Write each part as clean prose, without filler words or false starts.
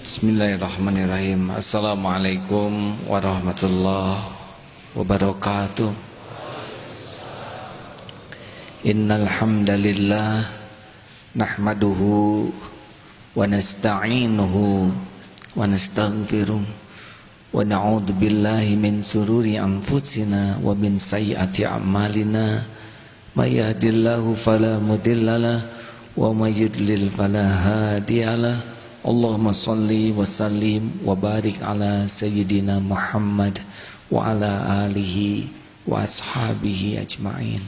Bismillahirrahmanirrahim. Assalamualaikum warahmatullahi wabarakatuh. Innal hamdalillah nahmaduhu wa nasta'inuhu wa nastaghfiruh wa na'udzu billahi min sururi anfusina wa min sayyiati a'malina. May yahdihillahu fala mudhillalah wa may yudlil fala hadiyalah. Allahumma salli wa sallim wa barik ala sayyidina Muhammad wa ala alihi wa ashabihi ajma'in.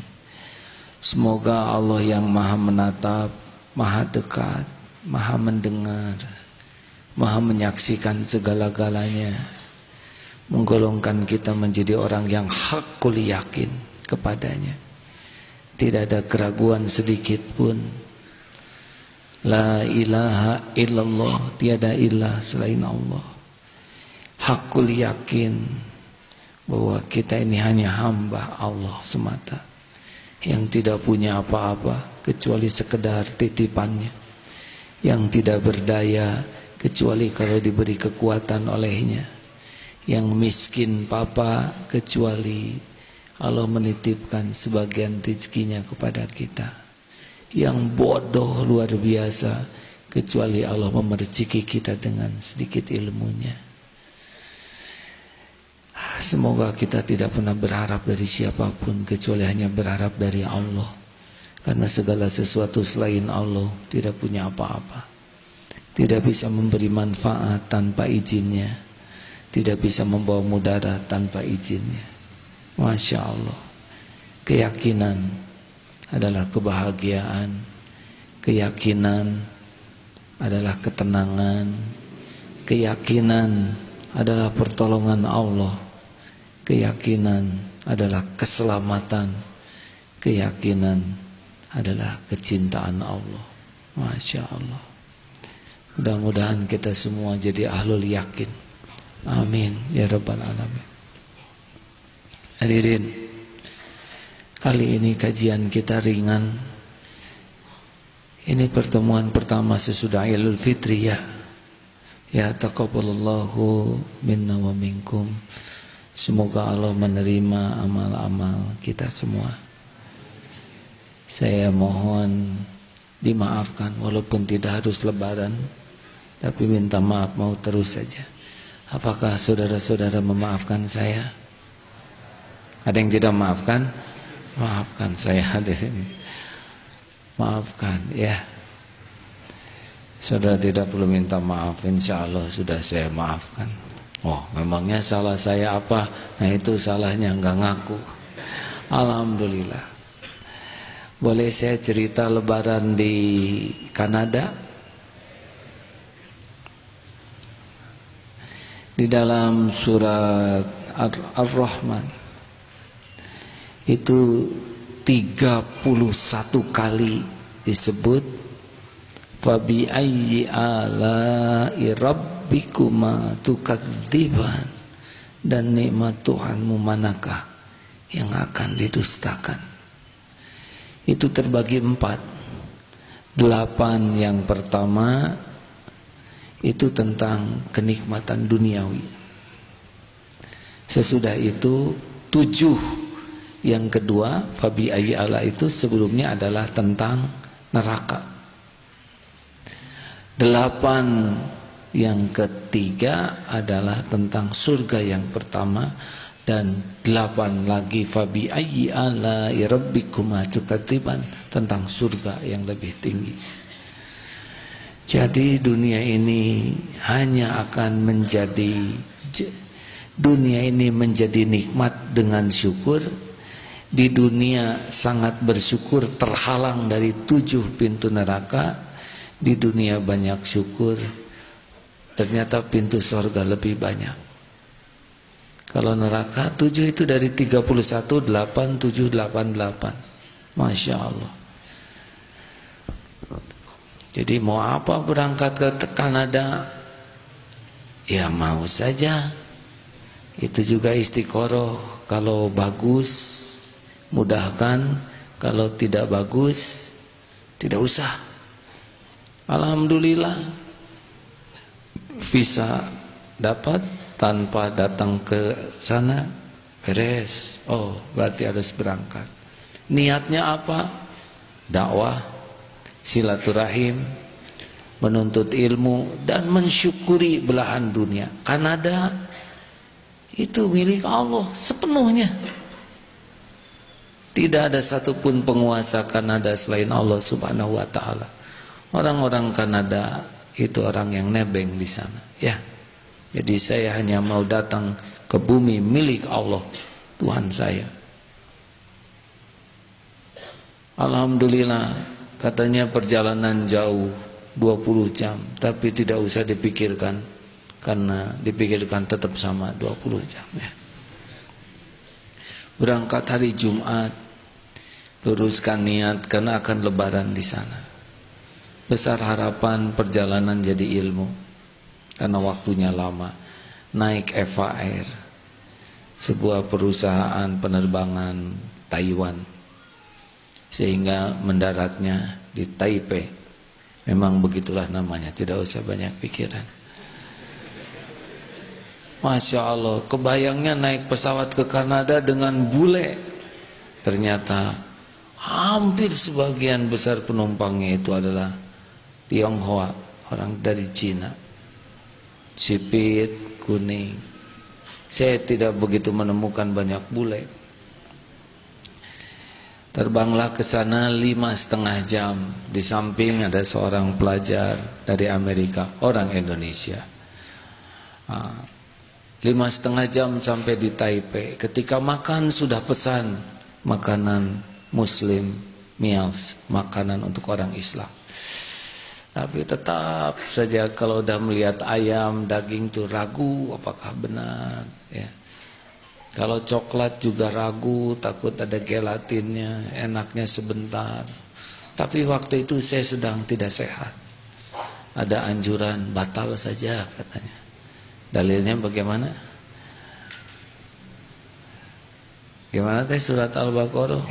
Semoga Allah yang maha menatap, maha dekat, maha mendengar, maha menyaksikan segala-galanya, menggolongkan kita menjadi orang yang hakul yakin kepadanya. Tidak ada keraguan sedikit pun. La ilaha illallah, tiada ilah selain Allah. Hakul yakin bahwa kita ini hanya hamba Allah semata, yang tidak punya apa-apa kecuali sekedar titipannya, yang tidak berdaya kecuali kalau diberi kekuatan olehnya, yang miskin papa kecuali Allah menitipkan sebagian rezekinya kepada kita, yang bodoh luar biasa kecuali Allah memerciki kita dengan sedikit ilmunya. Semoga kita tidak pernah berharap dari siapapun kecuali hanya berharap dari Allah, karena segala sesuatu selain Allah tidak punya apa-apa, tidak bisa memberi manfaat tanpa izinnya, tidak bisa membawa mudarat tanpa izinnya. Masya Allah. Keyakinan adalah kebahagiaan, keyakinan adalah ketenangan, keyakinan adalah pertolongan Allah, keyakinan adalah keselamatan, keyakinan adalah kecintaan Allah. Masya Allah. Mudah-mudahan kita semua jadi ahlul yakin. Amin ya rabbal alamin. Hadirin, kali ini kajian kita ringan. Ini pertemuan pertama sesudah Idul Fitri ya. Ya taqabbalallahu minna wa minkum. Semoga Allah menerima amal-amal kita semua. Saya mohon dimaafkan walaupun tidak harus lebaran, tapi minta maaf mau terus saja. Apakah saudara-saudara memaafkan saya? Ada yang tidak memaafkan? Maafkan saya hadirin. Maafkan ya. Saudara tidak perlu minta maaf, insya Allah sudah saya maafkan. Oh, memangnya salah saya apa? Nah itu salahnya enggak ngaku. Alhamdulillah. Boleh saya cerita lebaran di Kanada? Di dalam surat Ar-Rahman itu 31 kali disebut fabi ayyi ala'i rabbikuma tukadziban, dan nikmat Tuhanmu manakah yang akan didustakan. Itu terbagi 4. 8 yang pertama itu tentang kenikmatan duniawi. Sesudah itu 7 yang kedua, fabi ayyi ala, itu sebelumnya adalah tentang neraka. 8 yang ketiga adalah tentang surga yang pertama, dan 8 lagi fabi ayyi ala rabbikuma tukadziban, tentang surga yang lebih tinggi. Jadi dunia ini hanya akan menjadi nikmat dengan syukur. Di dunia sangat bersyukur terhalang dari 7 pintu neraka. Di dunia banyak syukur, ternyata pintu surga lebih banyak. Kalau neraka 7 itu dari 31, 8, 7, 8, 8. Masya Allah. Jadi mau apa berangkat ke Kanada? Ya mau saja. Itu juga istiqoroh. Kalau bagus mudahkan, kalau tidak bagus tidak usah. Alhamdulillah visa dapat tanpa datang ke sana, beres. Oh, berarti harus berangkat. Niatnya apa? Dakwah, silaturahim, menuntut ilmu, dan mensyukuri belahan dunia. Kanada itu milik Allah sepenuhnya. Tidak ada satupun penguasa Kanada selain Allah Subhanahu wa taala. Orang-orang Kanada itu orang yang nebeng di sana, ya. Jadi saya hanya mau datang ke bumi milik Allah, Tuhan saya. Alhamdulillah, katanya perjalanan jauh 20 jam, tapi tidak usah dipikirkan, karena dipikirkan tetap sama 20 jam, ya. Berangkat hari Jumat, luruskan niat karena akan lebaran di sana. Besar harapan perjalanan jadi ilmu, karena waktunya lama. Naik Eva Air, sebuah perusahaan penerbangan Taiwan, sehingga mendaratnya di Taipei. Memang begitulah namanya, tidak usah banyak pikiran. Masya Allah, kebayangnya naik pesawat ke Kanada dengan bule. Ternyata hampir sebagian besar penumpangnya itu adalah Tionghoa, orang dari Cina. Sipit, kuning. Saya tidak begitu menemukan banyak bule. Terbanglah ke sana 5,5 jam. Di samping ada seorang pelajar dari Amerika, orang Indonesia. 5,5 jam sampai di Taipei. Ketika makan sudah pesan makanan Muslim meals, makanan untuk orang Islam. Tapi tetap saja kalau udah melihat ayam, daging tuh ragu apakah benar, ya. Kalau coklat juga ragu, takut ada gelatinnya, enaknya sebentar. Tapi waktu itu saya sedang tidak sehat. Ada anjuran batal saja katanya. Dalilnya bagaimana? Gimana teh surat Al-Baqarah?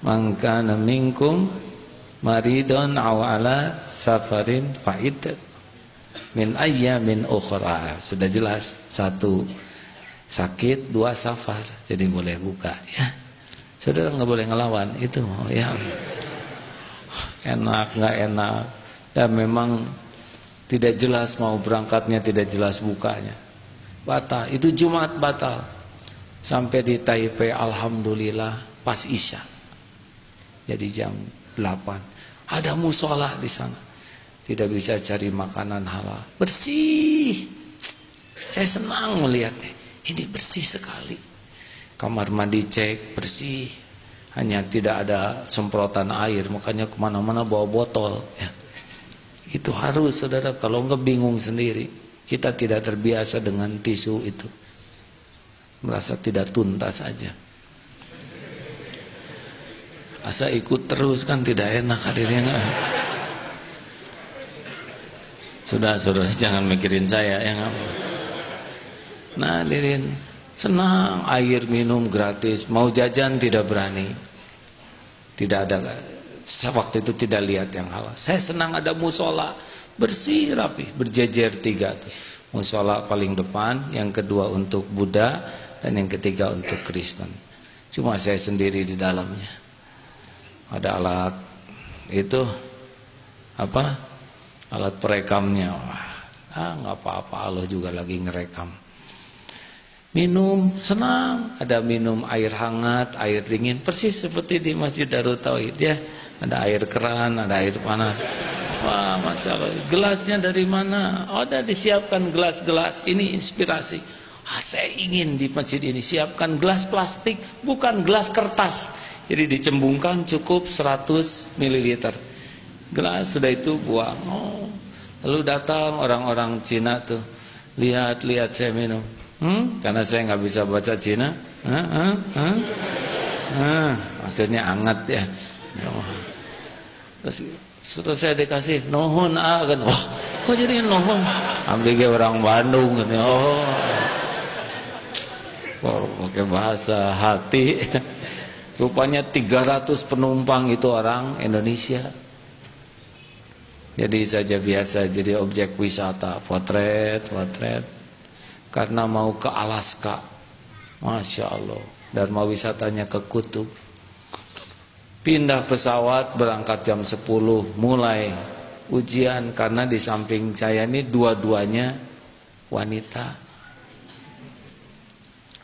Man kana minkum maridun aw ala safarin fa'iddat min ayyamin ukhra. Sudah jelas. 1 sakit, 2 safar. Jadi boleh buka, ya. Saudara enggak boleh ngelawan itu, ya. Enak enggak enak. Ya memang tidak jelas mau berangkatnya, tidak jelas bukanya. Batal, itu Jumat batal. Sampai di Taipei alhamdulillah pas Isya. Jadi jam 8. Ada musola di sana. Tidak bisa cari makanan halal. Bersih. Saya senang melihatnya. Ini bersih sekali. Kamar mandi cek, bersih. Hanya tidak ada semprotan air, makanya kemana-mana bawa botol, ya. Itu harus, saudara, kalau enggak bingung sendiri. Kita tidak terbiasa dengan tisu itu, merasa tidak tuntas saja. Asa ikut terus kan tidak enak hadirnya. Sudah, saudara, jangan mikirin saya, ya. Nah, hadirin, senang, air minum gratis, mau jajan tidak berani. Tidak ada. Waktu itu tidak lihat yang halal. Saya senang ada musola bersih rapi, berjejer 3 tuh. Musola paling depan, yang kedua untuk Buddha, dan yang ketiga untuk Kristen. Cuma saya sendiri di dalamnya. Ada alat itu apa? Alat perekamnya. Wah, nggak apa-apa, Allah juga lagi ngerekam. Minum senang, ada minum air hangat, air dingin, persis seperti di Masjid Darut Tauhid, ya. Ada air keran, ada air panas. Wah, Masya Allah. Gelasnya dari mana? Oh, ada disiapkan gelas-gelas. Ini inspirasi. Saya ingin di masjid ini siapkan gelas plastik, bukan gelas kertas. Jadi dicembungkan cukup 100 ml. Gelas sudah itu buang. Oh. Lalu datang orang-orang Cina tuh. Lihat-lihat saya minum. Karena saya nggak bisa baca Cina. Akhirnya hangat, ya. Terus setelah saya dikasih nohon kan, wah kok jadi nohon, ambil kayak orang Bandung gitu. Pakai bahasa hati. Rupanya 300 penumpang itu orang Indonesia. Jadi saja biasa jadi objek wisata, potret, karena mau ke Alaska, Masya Allah, dan mau wisatanya ke kutub. Pindah pesawat berangkat jam 10, mulai ujian karena di samping saya ini dua-duanya wanita.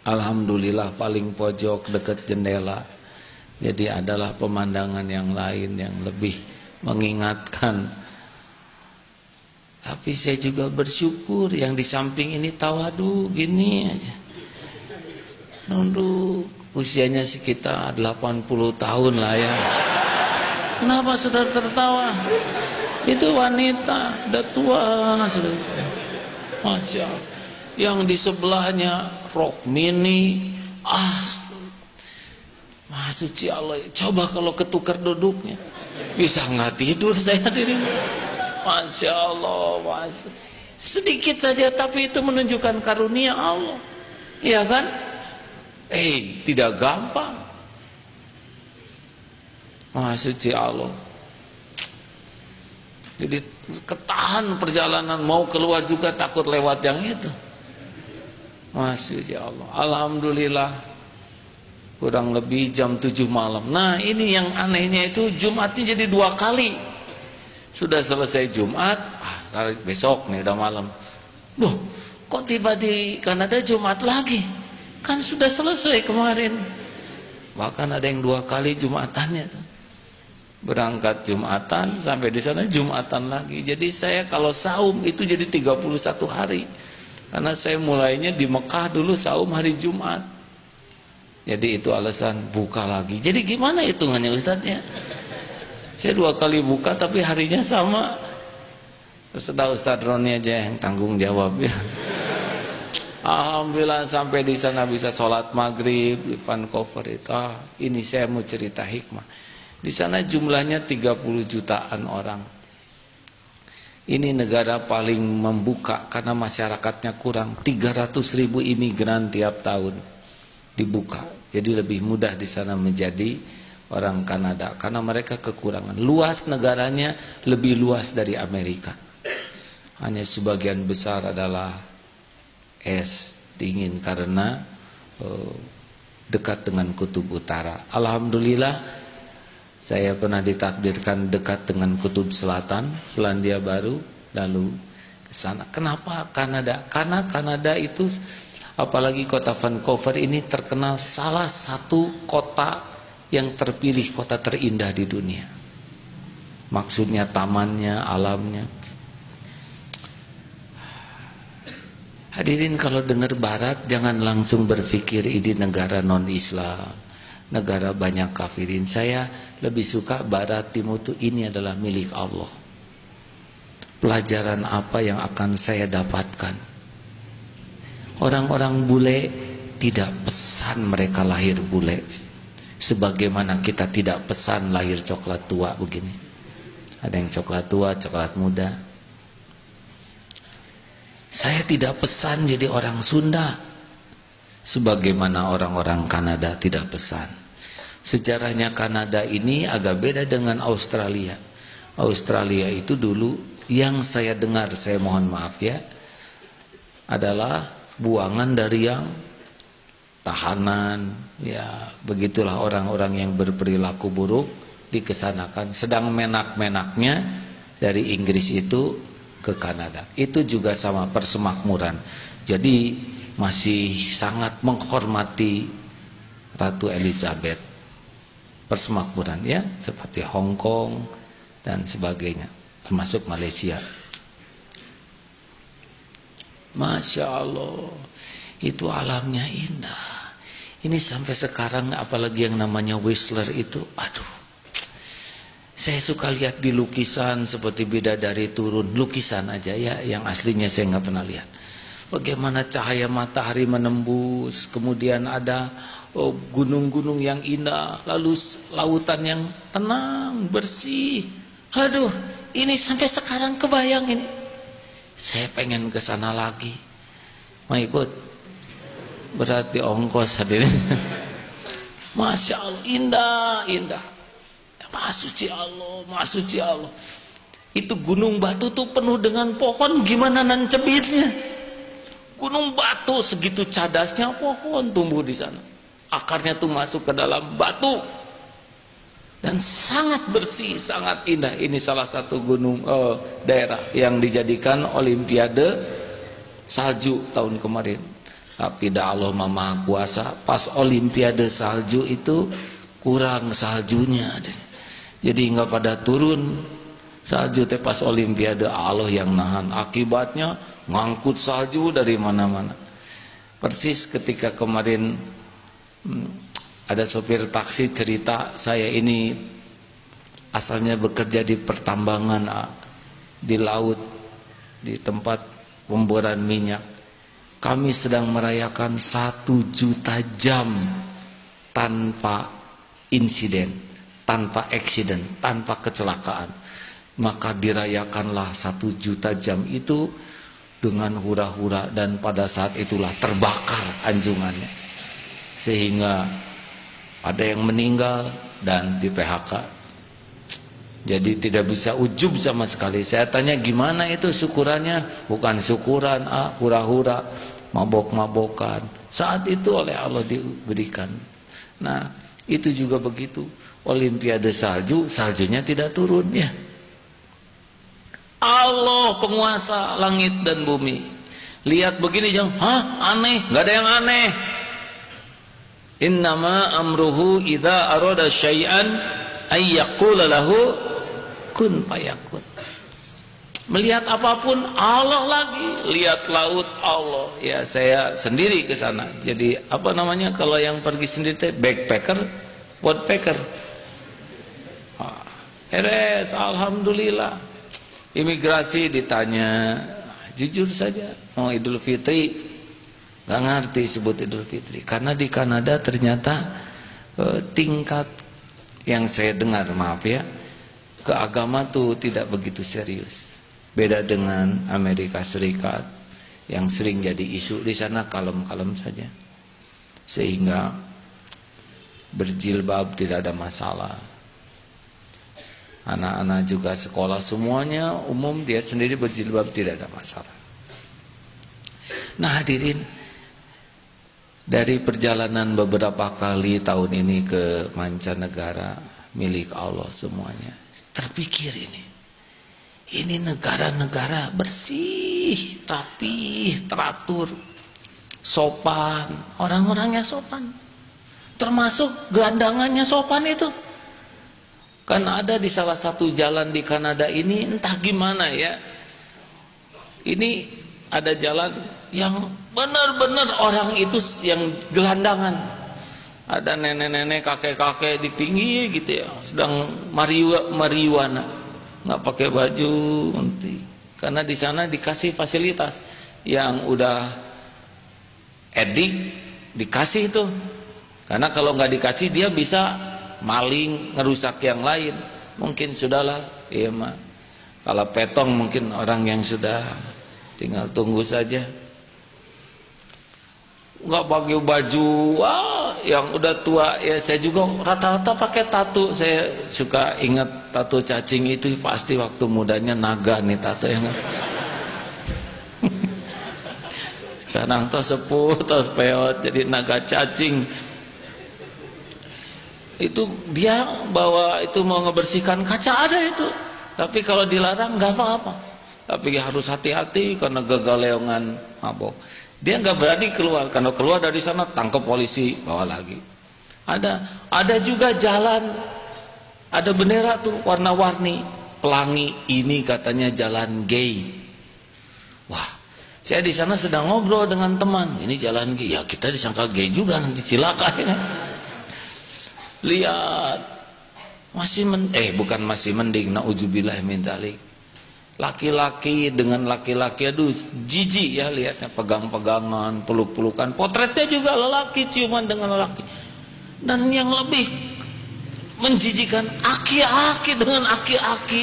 Alhamdulillah paling pojok dekat jendela. Jadi adalah pemandangan yang lain yang lebih mengingatkan. Tapi saya juga bersyukur yang di samping ini tawadu gini aja. Nunduk, usianya sekitar 80 tahun lah ya. Kenapa sudah tertawa? Itu wanita, udah tua sudah. Masya Allah. Yang di sebelahnya rok mini, Suci Allah. Coba kalau ketukar duduknya, bisa nggak tidur saya diri. Masya Allah, Masya. Sedikit saja tapi itu menunjukkan karunia Allah, ya kan? Tidak gampang. Suci Allah. Jadi ketahan perjalanan, mau keluar juga takut lewat yang itu. Suci Allah. Alhamdulillah. Kurang lebih jam 7 malam. Nah ini yang anehnya itu Jumatnya jadi 2 kali. Sudah selesai Jumat, besok nih udah malam. Loh, kok tiba di Kanada Jumat lagi? Kan sudah selesai kemarin. Bahkan ada yang 2 kali Jumatannya tuh. Berangkat Jumatan, sampai di sana Jumatan lagi. Jadi saya kalau saum itu jadi 31 hari. Karena saya mulainya di Mekah dulu saum hari Jumat. Jadi itu alasan buka lagi. Jadi gimana hitungannya Ustadznya? Saya 2 kali buka tapi harinya sama. Terus Ustadz Roni aja yang tanggung jawab ya. Alhamdulillah sampai di sana bisa sholat maghrib di Vancouver itu. Ini saya mau cerita hikmah. Di sana jumlahnya 30 jutaan orang. Ini negara paling membuka karena masyarakatnya kurang. 300.000 imigran tiap tahun dibuka. Jadi lebih mudah di sana menjadi orang Kanada karena mereka kekurangan. Luas negaranya lebih luas dari Amerika. Hanya sebagian besar adalah es dingin karena dekat dengan kutub utara. Alhamdulillah saya pernah ditakdirkan dekat dengan kutub selatan, Selandia Baru, lalu ke sana. Kenapa Kanada? Karena Kanada itu, apalagi kota Vancouver ini terkenal salah satu kota yang terpilih kota terindah di dunia. Maksudnya tamannya, alamnya. Hadirin kalau dengar barat jangan langsung berpikir ini negara non-Islam, negara banyak kafirin. Saya lebih suka barat timur itu ini adalah milik Allah. Pelajaran apa yang akan saya dapatkan? Orang-orang bule tidak pesan mereka lahir bule, sebagaimana kita tidak pesan lahir coklat tua begini. Ada yang coklat tua, coklat muda. Saya tidak pesan jadi orang Sunda, sebagaimana orang-orang Kanada tidak pesan. Sejarahnya Kanada ini agak beda dengan Australia. Australia itu dulu yang saya dengar, saya mohon maaf ya, adalah buangan dari yang tahanan, ya begitulah orang-orang yang berperilaku buruk dikesanakan. Sedang menak-menaknya dari Inggris itu ke Kanada. Itu juga sama persemakmuran. Jadi masih sangat menghormati Ratu Elizabeth. Persemakmuran ya, seperti Hong Kong dan sebagainya, termasuk Malaysia. Masya Allah, itu alamnya indah. Ini sampai sekarang apalagi yang namanya Whistler itu, aduh. Saya suka lihat di lukisan seperti bidadari turun, lukisan aja ya, yang aslinya saya nggak pernah lihat. Bagaimana cahaya matahari menembus, kemudian ada gunung-gunung yang indah, lalu lautan yang tenang, bersih. Aduh, ini sampai sekarang kebayang ini. Saya pengen ke sana lagi. Mau ikut? Berarti ongkos hadirin. Masya Allah, indah, indah. Maha suci Allah, maha suci Allah. Itu gunung batu tuh penuh dengan pohon, gimana nancebitnya? Gunung batu segitu cadasnya pohon tumbuh di sana. Akarnya tuh masuk ke dalam batu. Dan sangat bersih, sangat indah. Ini salah satu gunung daerah yang dijadikan olimpiade salju tahun kemarin. Tapi dah Allah Maha Kuasa, pas olimpiade salju itu kurang saljunya. Jadi nggak pada turun salju teh pas olimpiade, Allah yang nahan. Akibatnya ngangkut salju dari mana-mana. Persis ketika kemarin ada sopir taksi cerita, saya ini asalnya bekerja di pertambangan di laut, di tempat pemboran minyak. Kami sedang merayakan 1 juta jam tanpa insiden, tanpa accident, tanpa kecelakaan. Maka dirayakanlah 1 juta jam itu dengan hura-hura, dan pada saat itulah terbakar anjungannya. Sehingga ada yang meninggal dan di PHK. Jadi tidak bisa ujub sama sekali. Saya tanya gimana itu syukurannya? Bukan syukuran, hura-hura, mabok-mabokan. Saat itu oleh Allah diberikan. Nah, itu juga begitu. Olimpiade salju, saljunya tidak turun ya. Allah penguasa langit dan bumi. Lihat begini jangan, aneh, nggak ada yang aneh. Innama amruhu idza arada syai'an ay yaqula lahu kun fayakun. Melihat apapun Allah lagi, lihat laut Allah. Ya saya sendiri ke sana. Jadi apa namanya kalau yang pergi sendiri teh backpacker, woodpecker. Eres, alhamdulillah. Imigrasi ditanya, jujur saja mau Idul Fitri, nggak ngerti sebut Idul Fitri. Karena di Kanada ternyata tingkat yang saya dengar, maaf ya, keagama tuh tidak begitu serius. Beda dengan Amerika Serikat yang sering jadi isu. Di sana kalem-kalem saja. Sehingga berjilbab tidak ada masalah. Anak-anak juga sekolah semuanya umum, dia sendiri berjilbab tidak ada masalah. Nah hadirin, dari perjalanan beberapa kali tahun ini ke mancanegara milik Allah semuanya, terpikir ini negara-negara bersih, rapih, teratur, sopan, orang-orangnya sopan, termasuk gelandangannya sopan itu. Kan ada di salah satu jalan di Kanada ini, entah gimana ya, ini ada jalan yang benar-benar orang itu yang gelandangan. Ada nenek-nenek, kakek-kakek di pinggir gitu ya, sedang marijuana, nggak pakai baju, nanti. Karena di sana dikasih fasilitas yang udah edik dikasih itu. Karena kalau nggak dikasih dia bisa maling, ngerusak yang lain. Mungkin sudahlah, iya mah. Kalau petong mungkin orang yang sudah tinggal tunggu saja. Nggak pakai baju, yang udah tua ya. Saya juga rata-rata pakai tato. Saya suka ingat tato cacing itu, pasti waktu mudanya naga nih tato yang. Sekarang tos sepuh, tos peot, jadi naga cacing. Itu dia bawa itu mau ngebersihkan kaca ada itu. Tapi kalau dilarang nggak apa-apa. Tapi harus hati-hati karena gagaleongan mabok. Dia nggak berani keluar. Karena keluar dari sana tangkap polisi, bawa lagi. Ada juga jalan, ada bendera tuh warna-warni, pelangi. Ini katanya jalan gay. Wah, saya di sana sedang ngobrol dengan teman. Ini jalan gay. Ya kita disangka gay juga, nanti cilaka ya. Lihat, bukan masih mending, nauzubillah min dzalik. Laki-laki dengan laki-laki, aduh jijik ya lihatnya, pegang-pegangan, peluk-pelukan. Potretnya juga lelaki, ciuman dengan lelaki. Dan yang lebih menjijikan, aki-aki dengan aki-aki,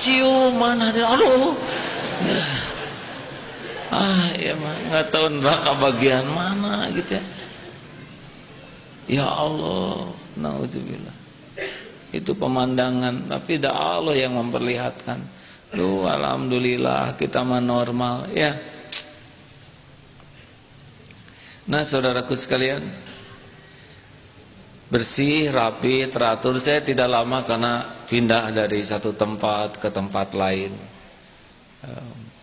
ciuman, aduh. Ya mah nggak tahu neraka bagian mana gitu ya. Ya Allah, naudzubillah. Itu pemandangan, tapi dah Allah yang memperlihatkan. Alhamdulillah kita mah normal ya. Nah saudaraku sekalian, bersih, rapi, teratur. Saya tidak lama karena pindah dari satu tempat ke tempat lain.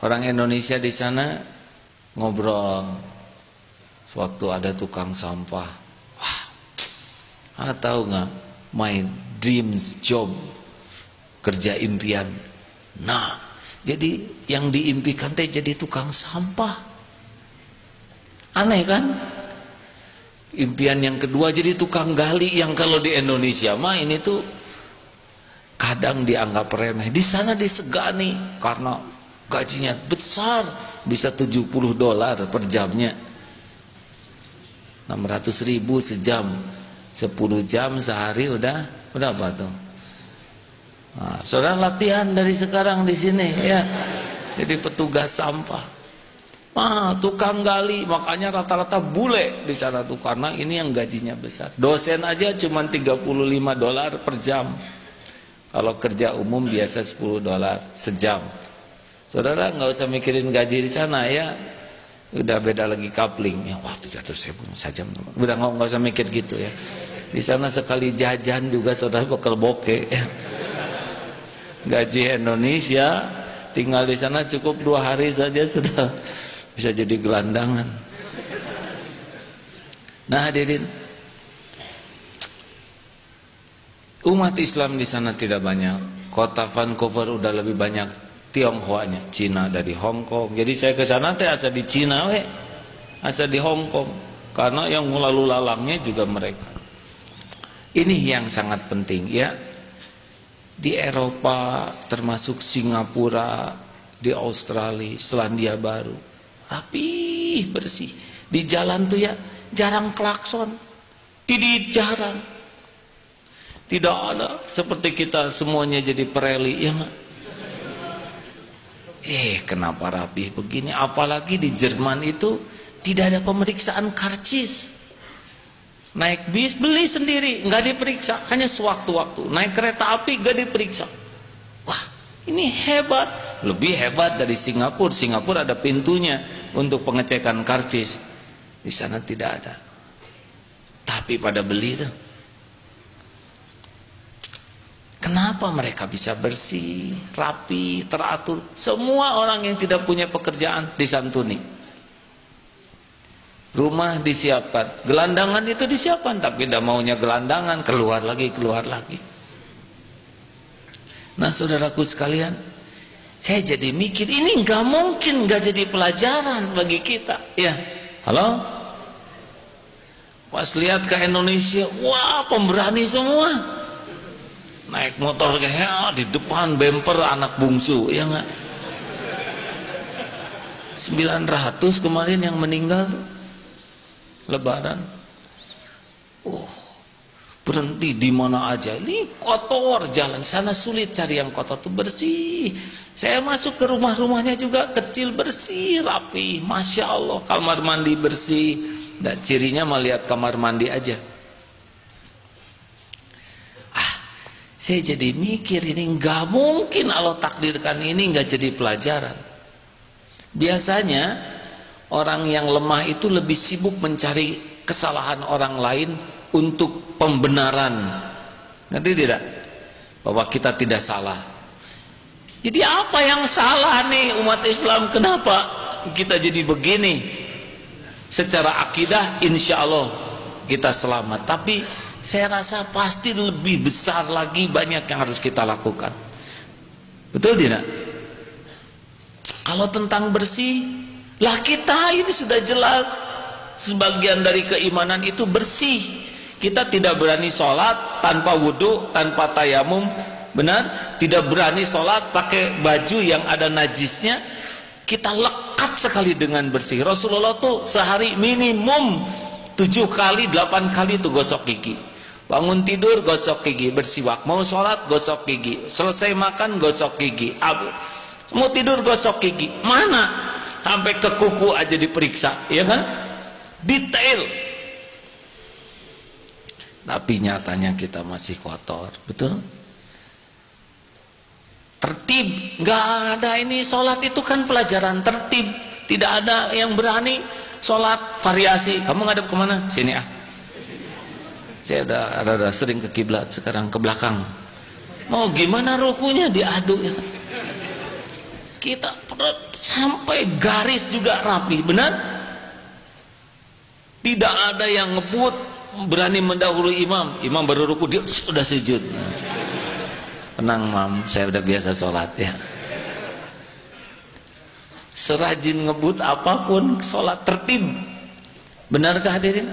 Orang Indonesia di sana ngobrol, sewaktu ada tukang sampah, wah, tahu nggak, my dreams job, kerja impian. Nah, jadi yang diimpikan teh jadi tukang sampah. Aneh kan? Impian yang kedua jadi tukang gali, yang kalau di Indonesia mah ini tuh kadang dianggap remeh. Di sana disegani karena gajinya besar, bisa $70 per jamnya. 600.000 sejam. 10 jam sehari udah apa tuh? Nah, saudara latihan dari sekarang di sini ya. Jadi petugas sampah. Tukang gali, makanya rata-rata bule di sana tuh, karena ini yang gajinya besar. Dosen aja cuma $35 per jam. Kalau kerja umum biasa $10 sejam. Saudara nggak usah mikirin gaji di sana ya. Udah beda lagi coupling. Ya, wah 300.000 sejam. Udah nggak usah mikir gitu ya. Di sana sekali jajan juga saudara bakal bokeh. Ya. Gaji Indonesia tinggal di sana cukup 2 hari saja sudah bisa jadi gelandangan. Nah hadirin, umat Islam di sana tidak banyak. Kota Vancouver udah lebih banyak Tionghoanya, Cina dari Hong Kong. Jadi saya ke sana teh asa di Cina asa di Hong Kong, karena yang lalu lalangnya juga mereka. Ini yang sangat penting ya. Di Eropa termasuk Singapura, di Australia, Selandia Baru, rapi, bersih. Di jalan tuh ya jarang klakson, jarang. Tidak ada seperti kita semuanya jadi pereli ya nggak? Kenapa rapi begini? Apalagi di Jerman itu tidak ada pemeriksaan karcis. Naik bis beli sendiri, nggak diperiksa, hanya sewaktu-waktu. Naik kereta api nggak diperiksa. Wah, ini hebat, lebih hebat dari Singapura. Singapura ada pintunya untuk pengecekan karcis. Di sana tidak ada. Tapi pada beli tuh. Kenapa mereka bisa bersih, rapi, teratur? Semua orang yang tidak punya pekerjaan disantuni. Rumah disiapkan, gelandangan itu disiapkan, tapi tidak maunya gelandangan, keluar lagi. Nah saudaraku sekalian, saya jadi mikir, ini nggak mungkin nggak jadi pelajaran bagi kita ya. Halo, pas lihat ke Indonesia, wah pemberani semua, naik motor kayak di depan bemper anak bungsu ya nggak. 900 kemarin yang meninggal Lebaran. Berhenti di mana aja. Ini kotor jalan. Sana sulit cari yang kotor tuh bersih. Saya masuk ke rumah-rumahnya juga kecil, bersih, rapi. Masya Allah, kamar mandi bersih. Dan cirinya melihat kamar mandi aja. Saya jadi mikir ini nggak mungkin Allah takdirkan ini nggak jadi pelajaran. Biasanya orang yang lemah itu lebih sibuk mencari kesalahan orang lain untuk pembenaran. Ngerti tidak? Bahwa kita tidak salah. Jadi apa yang salah nih umat Islam? Kenapa kita jadi begini? Secara akidah insya Allah kita selamat. Tapi saya rasa pasti lebih besar lagi banyak yang harus kita lakukan. Betul tidak? Kalau tentang bersih, lah kita ini sudah jelas sebagian dari keimanan itu bersih. Kita tidak berani sholat tanpa wudhu, tanpa tayamum, benar? Tidak berani sholat pakai baju yang ada najisnya. Kita lekat sekali dengan bersih. Rasulullah tuh sehari minimum 7 kali, 8 kali tuh gosok gigi. Bangun tidur gosok gigi, bersiwak. Mau sholat gosok gigi. Selesai makan gosok gigi. Mau tidur gosok gigi. Mana? Sampai ke kuku aja diperiksa, ya kan? Detail. Tapi nyatanya kita masih kotor, betul? tertib. Nggak ada ini sholat itu kan pelajaran tertib. Tidak ada yang berani sholat variasi. Kamu ngadep kemana? Sini ah. Saya udah sering ke kiblat, sekarang ke belakang. Mau gimana rukunya diadu ya. Kita sampai garis juga rapi, benar? Tidak ada yang ngebut berani mendahului imam. Imam baru ruku dia sudah sujud. Tenang mam, saya udah biasa sholat ya. Serajin ngebut apapun sholat tertib. Benarkah hadirin?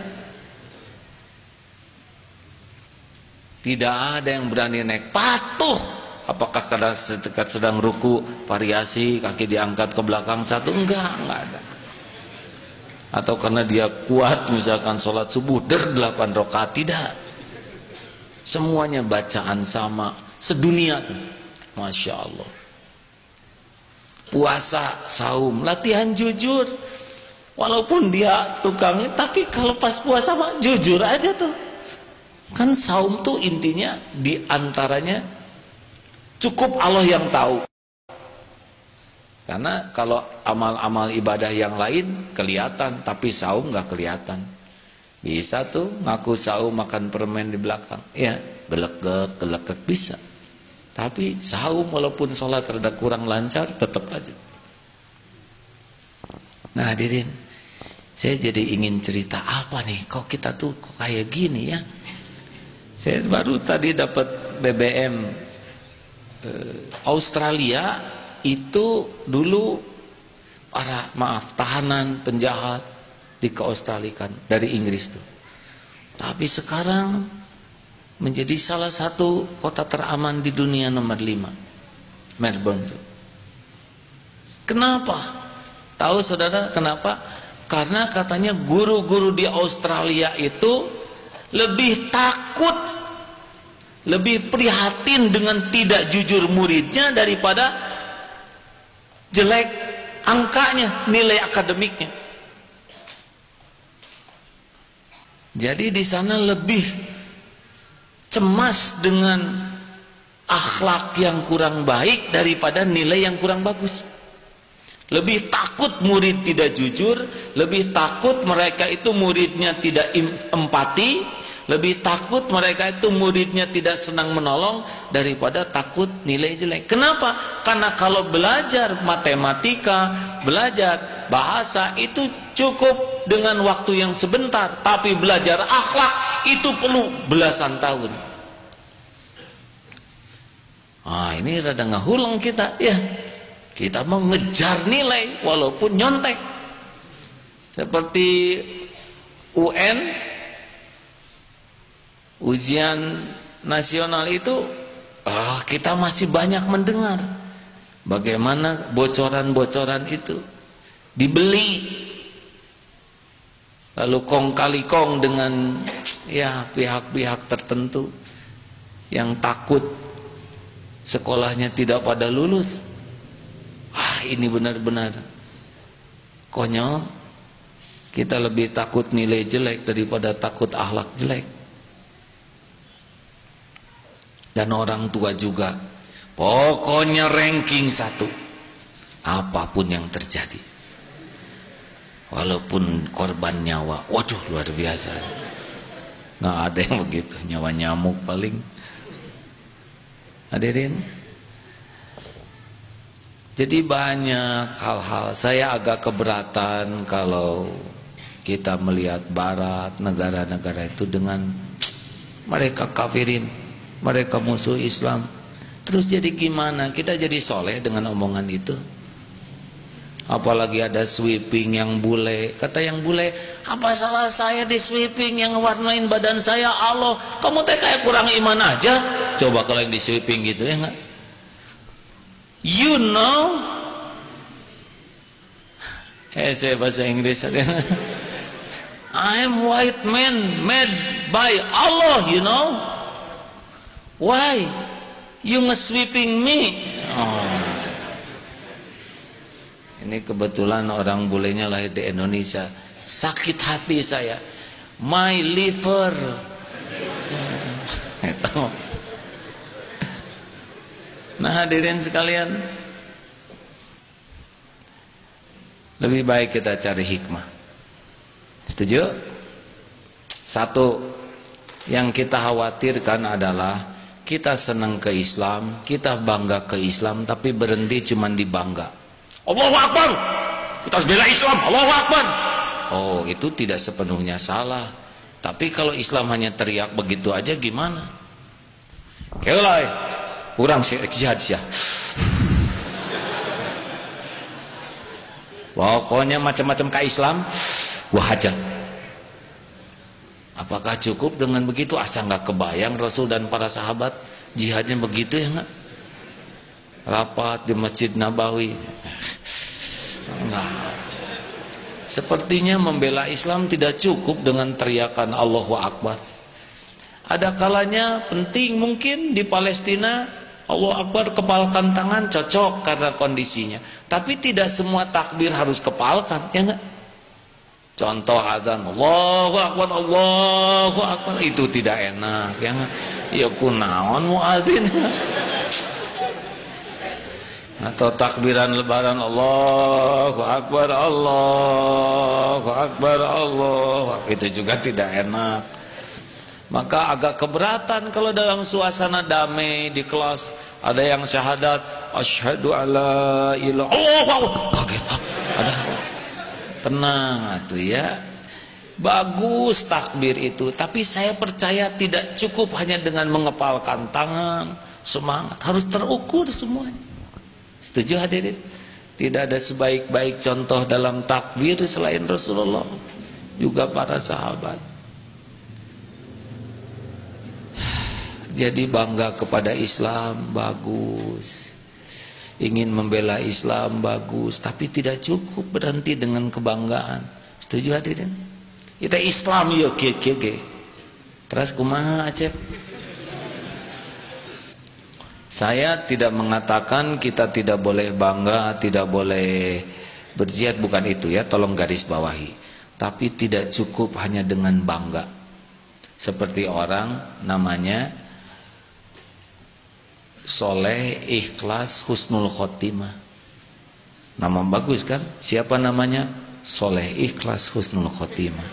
Tidak ada yang berani naik patuh. Apakah karena sedekat sedang ruku variasi kaki diangkat ke belakang satu? Enggak ada. Atau karena dia kuat misalkan sholat subuh 8 rakaat, tidak. Semuanya bacaan sama sedunia tuh. Masya Allah. Puasa, saum, latihan jujur. Walaupun dia tukangnya, tapi kalau pas puasa mah jujur aja tuh. Kan saum tuh intinya diantaranya cukup Allah yang tahu. Karena kalau amal-amal ibadah yang lain kelihatan, tapi saum nggak kelihatan. Bisa tuh ngaku saum makan permen di belakang, ya gelek-gelek bisa. Tapi saum walaupun sholat rada kurang lancar tetap aja. Nah hadirin, saya jadi ingin cerita apa nih? Kok kita tuh kok kayak gini ya? Saya baru tadi dapat BBM Australia itu dulu tahanan penjahat dikeaustralikan dari Inggris tuh. Tapi sekarang menjadi salah satu kota teraman di dunia nomor 5, Melbourne tuh. Kenapa? Tahu saudara kenapa? Karena katanya guru-guru di Australia itu lebih takut, lebih prihatin dengan tidak jujur muridnya daripada jelek angkanya, nilai akademiknya. Jadi di sana lebih cemas dengan akhlak yang kurang baik daripada nilai yang kurang bagus. Lebih takut murid tidak jujur, lebih takut mereka itu muridnya tidak empati, lebih takut mereka itu muridnya tidak senang menolong daripada takut nilai jelek. Kenapa? Karena kalau belajar matematika, belajar bahasa itu cukup dengan waktu yang sebentar, tapi belajar akhlak itu perlu belasan tahun. Ini rada ngahulang kita ya. Kita mau ngejar nilai walaupun nyontek. Seperti UN, ujian nasional itu kita masih banyak mendengar bagaimana bocoran-bocoran itu dibeli, lalu kong kali kong dengan ya pihak-pihak tertentu yang takut sekolahnya tidak pada lulus. Ini benar-benar konyol. Kita lebih takut nilai jelek daripada takut akhlak jelek. Dan orang tua juga, pokoknya ranking 1 apapun yang terjadi, walaupun korban nyawa. Waduh luar biasa. Nggak ada yang begitu, nyawa nyamuk paling. Hadirin, jadi banyak hal-hal. Saya agak keberatan kalau kita melihat barat, negara-negara itu dengan mereka kafirin, mereka musuh Islam. Terus jadi gimana? Kita jadi soleh dengan omongan itu? Apalagi ada sweeping yang bule. Kata yang bule, apa salah saya di sweeping yang warnain badan saya? Allah, kamu teh kayak kurang iman aja. Coba kalau yang di sweeping gitu ya enggak? You know, saya bahasa Inggris. I'm white man made by Allah, you know. Why you nge-sweeping me? Ini kebetulan orang bulenya lahir di Indonesia. Sakit hati saya. My liver. Nah hadirin sekalian, lebih baik kita cari hikmah. Setuju? Satu, yang kita khawatirkan adalah kita senang ke Islam, kita bangga ke Islam, tapi berhenti cuma di bangga. Allahu Akbar, kita harus bela Islam, Allahu Akbar. Oh, itu tidak sepenuhnya salah. Tapi kalau Islam hanya teriak begitu aja gimana? Kelai, kurang jihad sih. Pokoknya macam-macam ke Islam, wah aja. Apakah cukup dengan begitu? Asa nggak kebayang Rasul dan para sahabat jihadnya begitu ya nggak? Rapat di Masjid Nabawi. Enggak. Sepertinya membela Islam tidak cukup dengan teriakan Allahu Akbar. Ada kalanya penting mungkin di Palestina Allahu Akbar kepalkan tangan cocok karena kondisinya. Tapi tidak semua takbir harus kepalkan, ya enggak? Contoh azan Allahu Akbar, Allahu Akbar, itu tidak enak, ya enggak? Ya kunaon muadzin. Atau takbiran lebaran Allahu Akbar, Allahu Akbar, Allah, itu juga tidak enak. Maka agak keberatan kalau dalam suasana damai di kelas ada yang syahadat asyhadu alla ilaha illallah, kaget ada. Tenang atuh ya, bagus takbir itu, tapi saya percaya tidak cukup hanya dengan mengepalkan tangan, semangat, harus terukur semuanya. Setuju hadirin? Tidak ada sebaik-baik contoh dalam takbir selain Rasulullah, juga para sahabat. Jadi bangga kepada Islam bagus, ingin membela Islam bagus, tapi tidak cukup berhenti dengan kebanggaan. Setuju hadirin? Kita Islam yuk kieu. Terus kumaha Acep? Saya tidak mengatakan kita tidak boleh bangga, tidak boleh berjihad, bukan itu ya, tolong garis bawahi. Tapi tidak cukup hanya dengan bangga. Seperti orang namanya Soleh, Ikhlas, Husnul Khotimah. Nama bagus kan? Siapa namanya? Soleh, Ikhlas, Husnul Khotimah.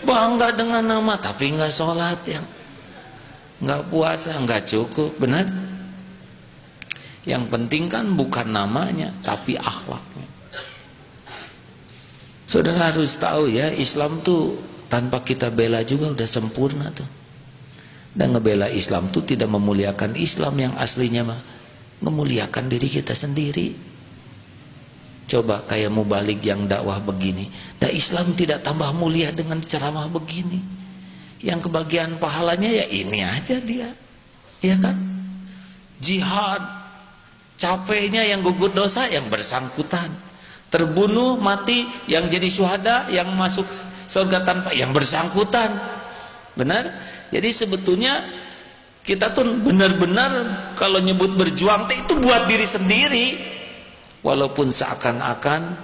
Bangga dengan nama tapi nggak sholat ya, nggak puasa, nggak cukup, benar? Yang penting kan bukan namanya tapi akhlaknya. Saudara harus tahu ya, Islam tuh tanpa kita bela juga udah sempurna tuh. Dan ngebela Islam tuh tidak memuliakan Islam yang aslinya mah memuliakan diri kita sendiri. Coba kayak mubalik yang dakwah begini, nah Islam tidak tambah mulia dengan ceramah begini. Yang kebagian pahalanya ya ini aja dia, ya kan? Jihad, capeknya yang gugur dosa yang bersangkutan, terbunuh mati yang jadi syuhada, yang masuk surga tanpa yang bersangkutan, benar? Jadi sebetulnya kita tuh benar-benar kalau nyebut berjuang itu buat diri sendiri, walaupun seakan-akan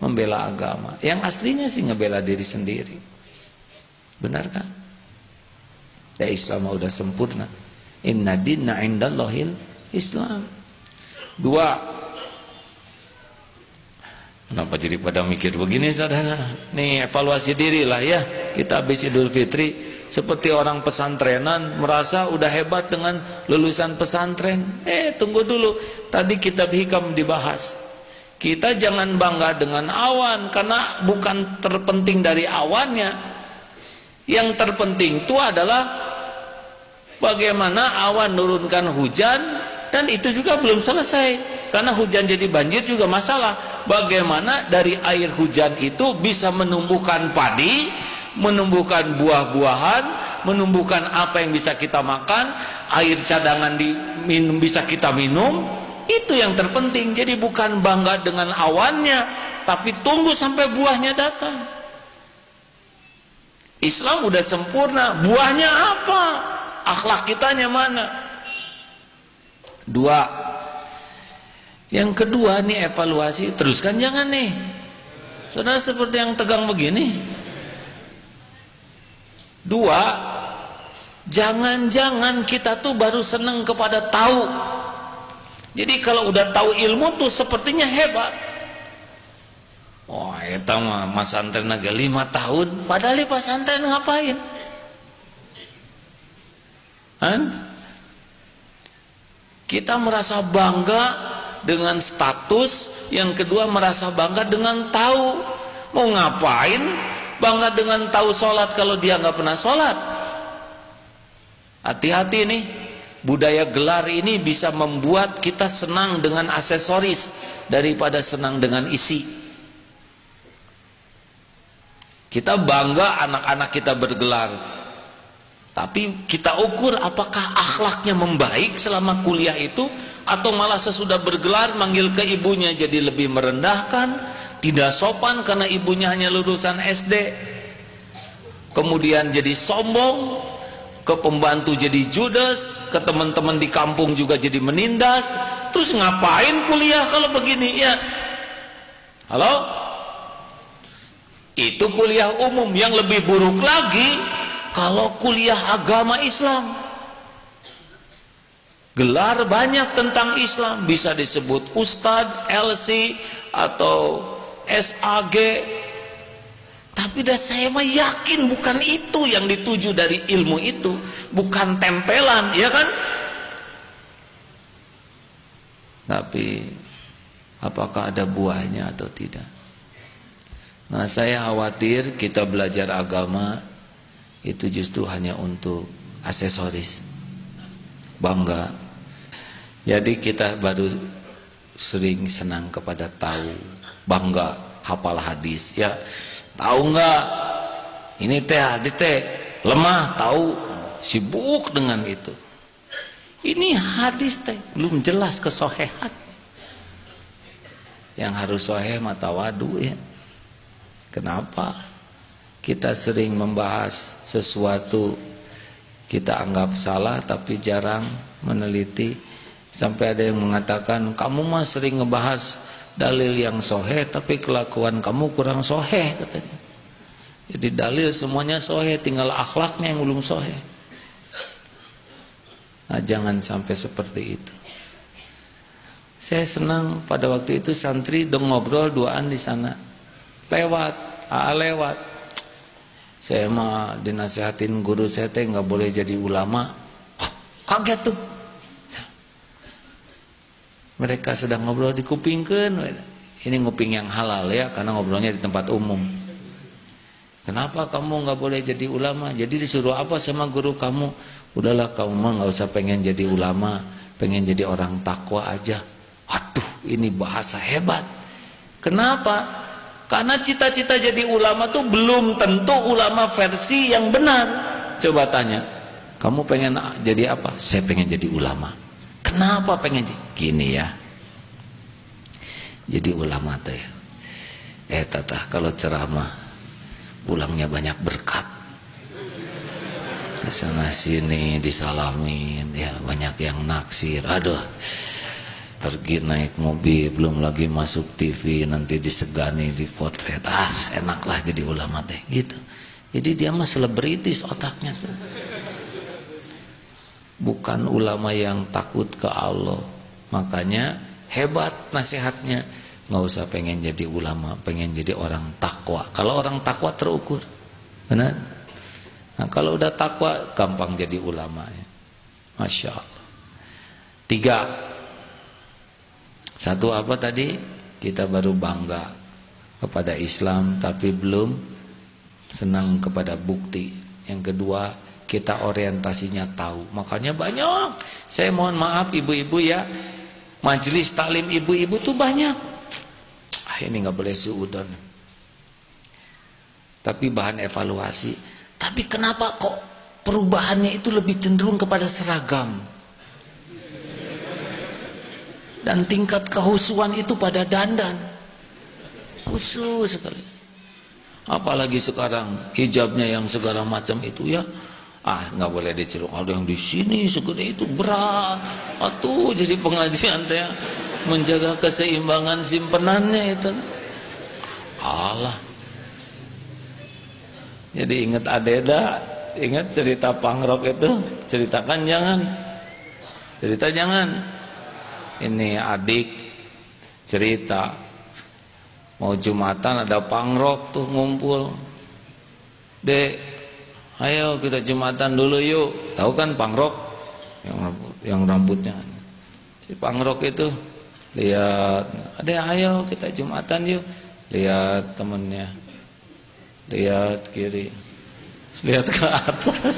membela agama, yang aslinya sih ngebela diri sendiri, benar kan? Ya Islam udah sempurna. Inna dinna indallahil Islam. 2. Kenapa jadi pada mikir begini saudara? Nih evaluasi diri lah ya. Kita habis Idul Fitri seperti orang pesantrenan merasa udah hebat dengan lulusan pesantren. Tunggu dulu. Tadi kitab hikam dibahas. Kita jangan bangga dengan awan, karena bukan terpenting dari awannya. Yang terpenting itu adalah bagaimana awan nurunkan hujan, dan itu juga belum selesai, karena hujan jadi banjir juga masalah. Bagaimana dari air hujan itu bisa menumbuhkan padi, menumbuhkan buah-buahan, menumbuhkan apa yang bisa kita makan, air cadangan diminum bisa kita minum, itu yang terpenting. Jadi bukan bangga dengan awannya, tapi tunggu sampai buahnya datang. Islam udah sempurna, buahnya apa? Akhlak kitanya mana? 2. Yang kedua nih evaluasi, teruskan jangan nih. Saudara seperti yang tegang begini. 2. Jangan-jangan kita tuh baru seneng kepada tahu. Jadi kalau udah tahu ilmu tuh sepertinya hebat. Wah, eta mah masantren naga 5 tahun, padahal di pesantren ngapain? Kan? Kita merasa bangga dengan status, yang kedua merasa bangga dengan tahu. Mau ngapain bangga dengan tahu sholat kalau dia nggak pernah sholat? Hati-hati nih, budaya gelar ini bisa membuat kita senang dengan aksesoris daripada senang dengan isi. Kita bangga anak-anak kita bergelar, tapi kita ukur apakah akhlaknya membaik selama kuliah itu, atau malah sesudah bergelar manggil ke ibunya jadi lebih merendahkan, tidak sopan karena ibunya hanya lulusan SD, kemudian jadi sombong, ke pembantu jadi judes, ke teman-teman di kampung juga jadi menindas. Terus ngapain kuliah kalau begini ya? Halo? Itu kuliah umum. Yang lebih buruk lagi kalau kuliah agama Islam. Gelar banyak tentang Islam, bisa disebut Ustadz, LC atau SAG. Tapi dah saya mah yakin bukan itu yang dituju dari ilmu itu, bukan tempelan, ya kan? Tapi apakah ada buahnya atau tidak? Nah, saya khawatir kita belajar agama itu justru hanya untuk aksesoris, bangga. Jadi kita baru sering senang kepada tahu, bangga hafal hadis, ya. Tahu nggak? Ini teh hadis teh lemah, tahu, sibuk dengan itu. Ini hadis teh belum jelas kesohehan. Yang harus soheh mata wadu, ya. Kenapa kita sering membahas sesuatu kita anggap salah tapi jarang meneliti, sampai ada yang mengatakan kamu mah sering ngebahas dalil yang soheh tapi kelakuan kamu kurang soheh, katanya. Jadi dalil semuanya soheh, tinggal akhlaknya yang belum soheh. Nah, jangan sampai seperti itu. Saya senang pada waktu itu santri dong ngobrol duaan di sana. Lewat. Saya mah dinasihatin guru saya teh nggak boleh jadi ulama. Kaget tuh. Mereka sedang ngobrol di kupingkeun. Ini nguping yang halal ya, karena ngobrolnya di tempat umum. Kenapa kamu nggak boleh jadi ulama? Jadi disuruh apa sama guru kamu? Udahlah kamu mah nggak usah pengen jadi ulama, pengen jadi orang takwa aja. Waduh, ini bahasa hebat. Kenapa? Karena cita-cita jadi ulama tuh belum tentu ulama versi yang benar. Coba tanya, kamu pengen jadi apa? Saya pengen jadi ulama. Kenapa pengen? Gini ya, jadi ulama teh tata kalau ceramah pulangnya banyak berkat, sana sini disalamin, ya banyak yang naksir. Aduh, pergi naik mobil, belum lagi masuk TV nanti disegani, dipotret. Enaklah jadi ulama teh gitu. Jadi dia mah selebritis otaknya tuh. Bukan ulama yang takut ke Allah. Makanya hebat nasihatnya. Nggak usah pengen jadi ulama, pengen jadi orang takwa. Kalau orang takwa terukur, benar? Nah, kalau udah takwa gampang jadi ulama ya. Masya Allah. 3. Satu apa tadi? Kita baru bangga kepada Islam tapi belum senang kepada bukti. Yang kedua, kita orientasinya tahu. Makanya banyak. Saya mohon maaf ibu-ibu ya, majelis taklim ibu-ibu tuh banyak. Ini nggak boleh suudon. Tapi bahan evaluasi. Tapi kenapa kok perubahannya itu lebih cenderung kepada seragam? Dan tingkat kehusuan itu pada dandan. Khusus sekali. Apalagi sekarang hijabnya yang segala macam itu ya. Nggak boleh diceluk. Ada yang di sini segede itu berat. Atuh jadi pengajian teh menjaga keseimbangan simpenannya itu. Allah. Jadi ingat Adeda, ingat cerita pangrok itu, ceritakan jangan. Cerita jangan. ini adik cerita mau Jumatan ada pangrok tuh ngumpul. Dek, ayo kita Jumatan dulu yuk. Tahu kan pangrok yang rambutnya. Si pangrok itu lihat, adek ayo kita Jumatan yuk. Lihat temennya, lihat kiri, lihat ke atas.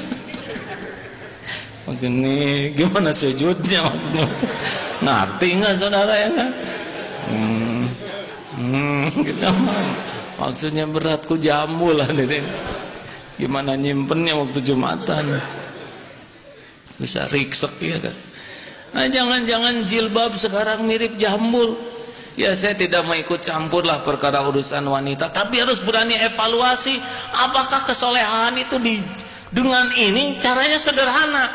Begini, gimana sujudnya maksudnya? Ngerti nggak saudara ya kan? Gitu. Maksudnya beratku jambul lah ini. Gimana nyimpennya waktu Jumatan? Bisa riksek ya kan? Nah jangan-jangan jilbab sekarang mirip jambul. Ya saya tidak mau ikut campur lah perkara urusan wanita, tapi harus berani evaluasi apakah kesolehan itu dengan ini caranya sederhana.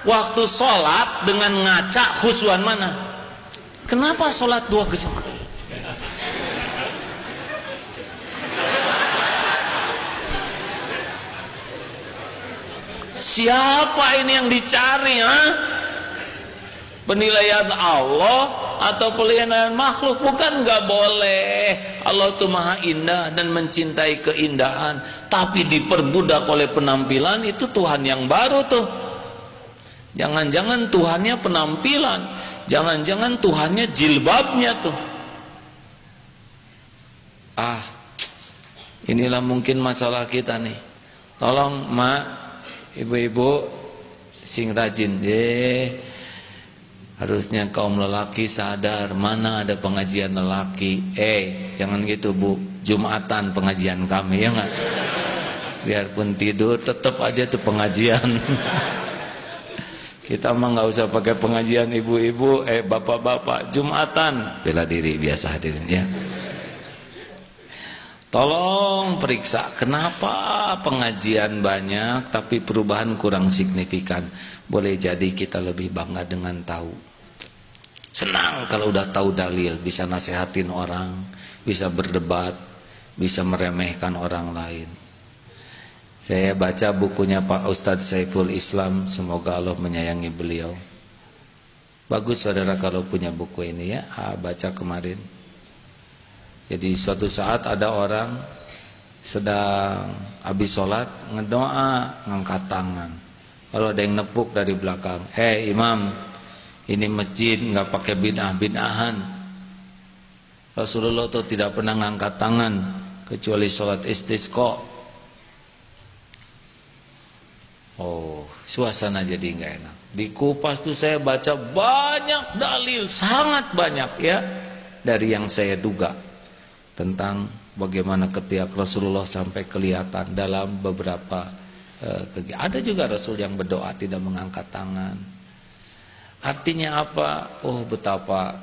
Waktu sholat dengan ngaca khusyuan mana? Kenapa sholat 2 khusyuan? Siapa ini yang dicari? Penilaian Allah atau penilaian makhluk? Bukan, nggak boleh. Allah itu maha indah dan mencintai keindahan, tapi diperbudak oleh penampilan, itu Tuhan yang baru tuh. Jangan-jangan Tuhannya penampilan, jangan-jangan Tuhannya jilbabnya tuh. Inilah mungkin masalah kita nih. Tolong mak, ibu-ibu sing rajin. Harusnya kaum lelaki sadar mana ada pengajian lelaki. Jangan gitu bu, Jumatan pengajian kami ya nggak? Biarpun tidur tetap aja tuh pengajian. Kita mah nggak usah pakai pengajian ibu-ibu, bapak-bapak, Jumatan bela diri biasa hadirin ya. Tolong periksa kenapa pengajian banyak tapi perubahan kurang signifikan. Boleh jadi kita lebih bangga dengan tahu. Senang kalau udah tahu dalil, bisa nasihatin orang, bisa berdebat, bisa meremehkan orang lain. Saya baca bukunya Pak Ustadz Saiful Islam, semoga Allah menyayangi beliau. Bagus saudara kalau punya buku ini ya, baca kemarin. Jadi suatu saat ada orang sedang habis sholat ngedoa, ngangkat tangan. Lalu ada yang nepuk dari belakang, imam, ini masjid nggak pakai bid'ah-bid'ahan. Rasulullah tuh tidak pernah ngangkat tangan kecuali sholat istisqa. Suasana jadi nggak enak. Di Kupas tuh saya baca banyak dalil, sangat banyak ya, dari yang saya duga tentang bagaimana ketiak Rasulullah sampai kelihatan dalam beberapa ada juga Rasul yang berdoa tidak mengangkat tangan. Artinya apa? Betapa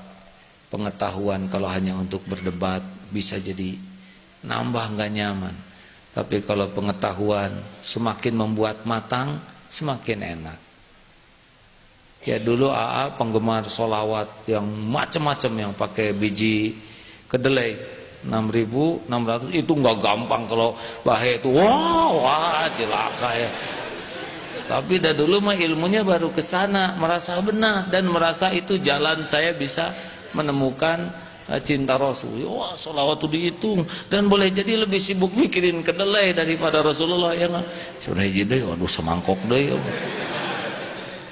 pengetahuan kalau hanya untuk berdebat bisa jadi nambah nggak nyaman. Tapi kalau pengetahuan semakin membuat matang, semakin enak. Ya dulu penggemar sholawat yang macam-macam yang pakai biji kedelai 6.600 itu nggak gampang kalau bahaya itu. Wah celaka ya. Tapi dah dulu mah ilmunya baru ke sana, merasa benar dan merasa itu jalan saya bisa menemukan cinta Rasul. Wah sholawat itu dihitung dan boleh jadi lebih sibuk mikirin kedelai daripada Rasulullah ya nggak? Sudah jadi, waduh semangkok deh.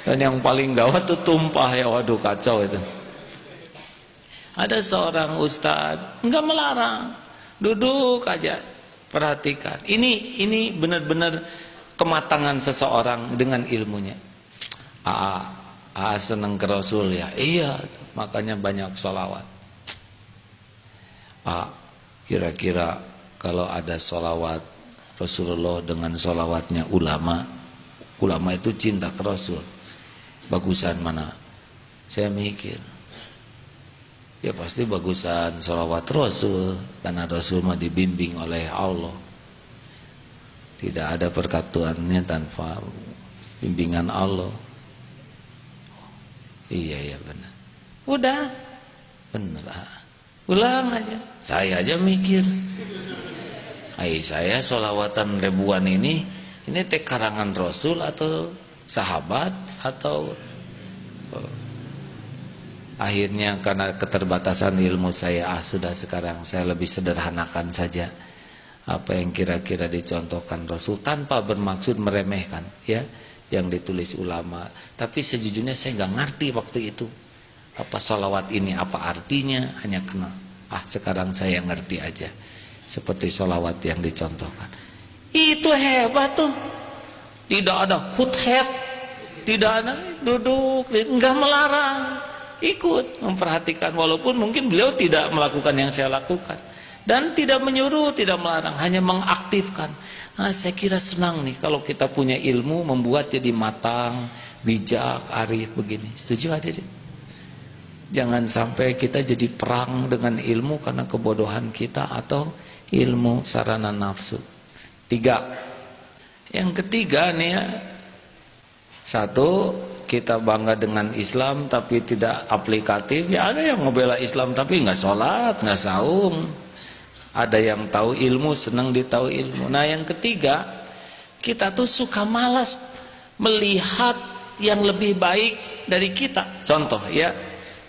Dan yang paling gawat tuh tumpah ya, waduh kacau itu. Ada seorang ustadz nggak melarang, duduk aja, perhatikan. Ini benar-benar kematangan seseorang dengan ilmunya. Seneng ke Rasul ya, iya, makanya banyak sholawat. Kira-kira kalau ada sholawat Rasulullah dengan sholawatnya ulama itu cinta ke Rasul, bagusan mana? Saya mikir ya pasti bagusan sholawat Rasul, karena Rasul mah dibimbing oleh Allah, tidak ada perkatuannya tanpa bimbingan Allah. Iya benar, udah benar. Ulang aja. Saya aja mikir, saya sholawatan ribuan ini teh karangan Rasul atau sahabat atau Akhirnya karena keterbatasan ilmu saya, sudah sekarang saya lebih sederhanakan saja apa yang kira-kira dicontohkan Rasul, tanpa bermaksud meremehkan ya yang ditulis ulama. Tapi sejujurnya saya nggak ngerti waktu itu apa sholawat ini apa artinya, hanya kenal. Sekarang saya ngerti aja, seperti sholawat yang dicontohkan. Itu hebat tuh, tidak ada hut-het, tidak ada duduk, nggak melarang, ikut memperhatikan, walaupun mungkin beliau tidak melakukan yang saya lakukan, dan tidak menyuruh, tidak melarang, hanya mengaktifkan. Saya kira senang nih kalau kita punya ilmu, membuat jadi matang, bijak, arif begini. Setuju hadirin? Jangan sampai kita jadi perang dengan ilmu karena kebodohan kita atau ilmu sarana nafsu. 3. Yang ketiga nih ya, 1, kita bangga dengan Islam tapi tidak aplikatif. Ya ada yang membela Islam tapi nggak sholat, nggak saum. Ada yang tahu ilmu, senang ditahu ilmu. Nah yang ketiga, kita tuh suka malas melihat yang lebih baik dari kita. Contoh ya,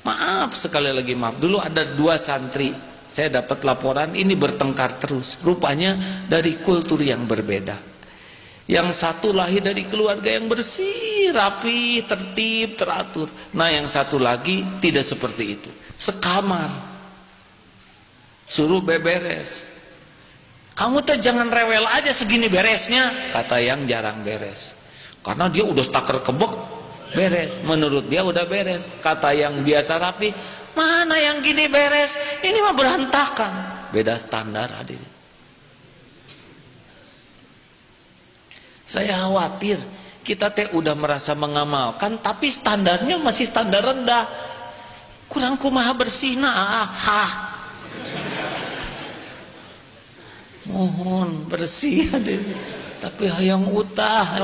maaf sekali lagi maaf. Dulu ada 2 santri, saya dapat laporan ini bertengkar terus. Rupanya dari kultur yang berbeda. Yang satu lahir dari keluarga yang bersih, rapi, tertib, teratur. Nah yang satu lagi tidak seperti itu. Sekamar, suruh beberes. Kamu tuh jangan rewel aja, segini beresnya, kata yang jarang beres. Karena dia udah staker kebek, beres. Menurut dia udah beres. Kata yang biasa rapi, mana yang gini beres, ini mah berantakan. Beda standar hadirin. Saya khawatir kita udah merasa mengamalkan tapi standarnya masih standar rendah. Kurang kumaha bersih mohon bersih hadirin, tapi hayang utah.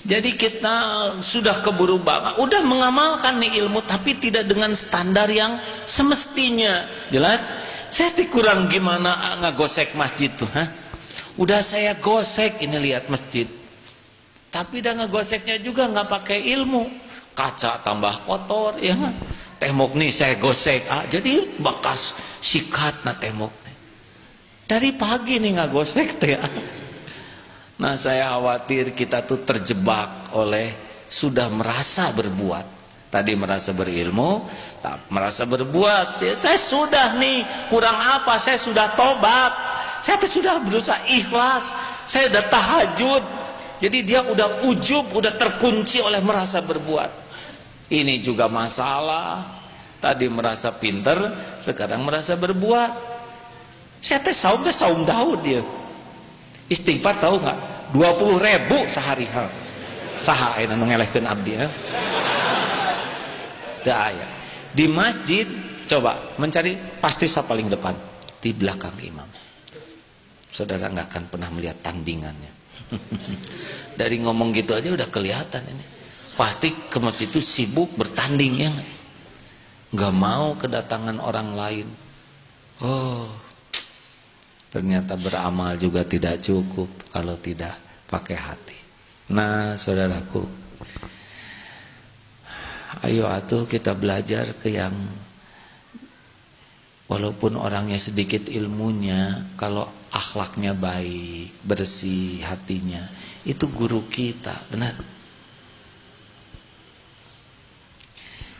Jadi kita sudah keburu banget, udah mengamalkan nih ilmu tapi tidak dengan standar yang semestinya. Jelas? Saya kurang gimana ngagosek masjid tuh, Udah saya gosek, ini lihat masjid. Tapi udah ngegoseknya juga nggak pakai ilmu. Kaca tambah kotor, ya. Tembok nih saya gosek, jadi bekas sikat na tembok. Dari pagi nih nggak gosek teh. Nah saya khawatir kita tuh terjebak oleh sudah merasa berbuat. Tadi merasa berilmu, tak merasa berbuat. Ya, saya sudah nih kurang apa? Saya sudah tobat. Saya sudah berusaha ikhlas, saya udah tahajud. Jadi dia udah ujub, udah terkunci oleh merasa berbuat. Ini juga masalah. Tadi merasa pinter, sekarang merasa berbuat. Saya saum Daud dia. Istighfar tahu nggak? 20.000 sehari. Saha ayeuna nu ngelehkeun abdi ya. Teu aya. Di masjid coba mencari pasti siapa paling depan, di belakang imam. Saudara nggak akan pernah melihat tandingannya. Dari ngomong gitu aja udah kelihatan ini. Pasti ke masjid itu sibuk bertanding ya. Nggak mau kedatangan orang lain. Oh, ternyata beramal juga tidak cukup kalau tidak pakai hati. Nah, saudaraku, ayo atuh kita belajar ke yang walaupun orangnya sedikit ilmunya, kalau akhlaknya baik, bersih hatinya, itu guru kita, benar.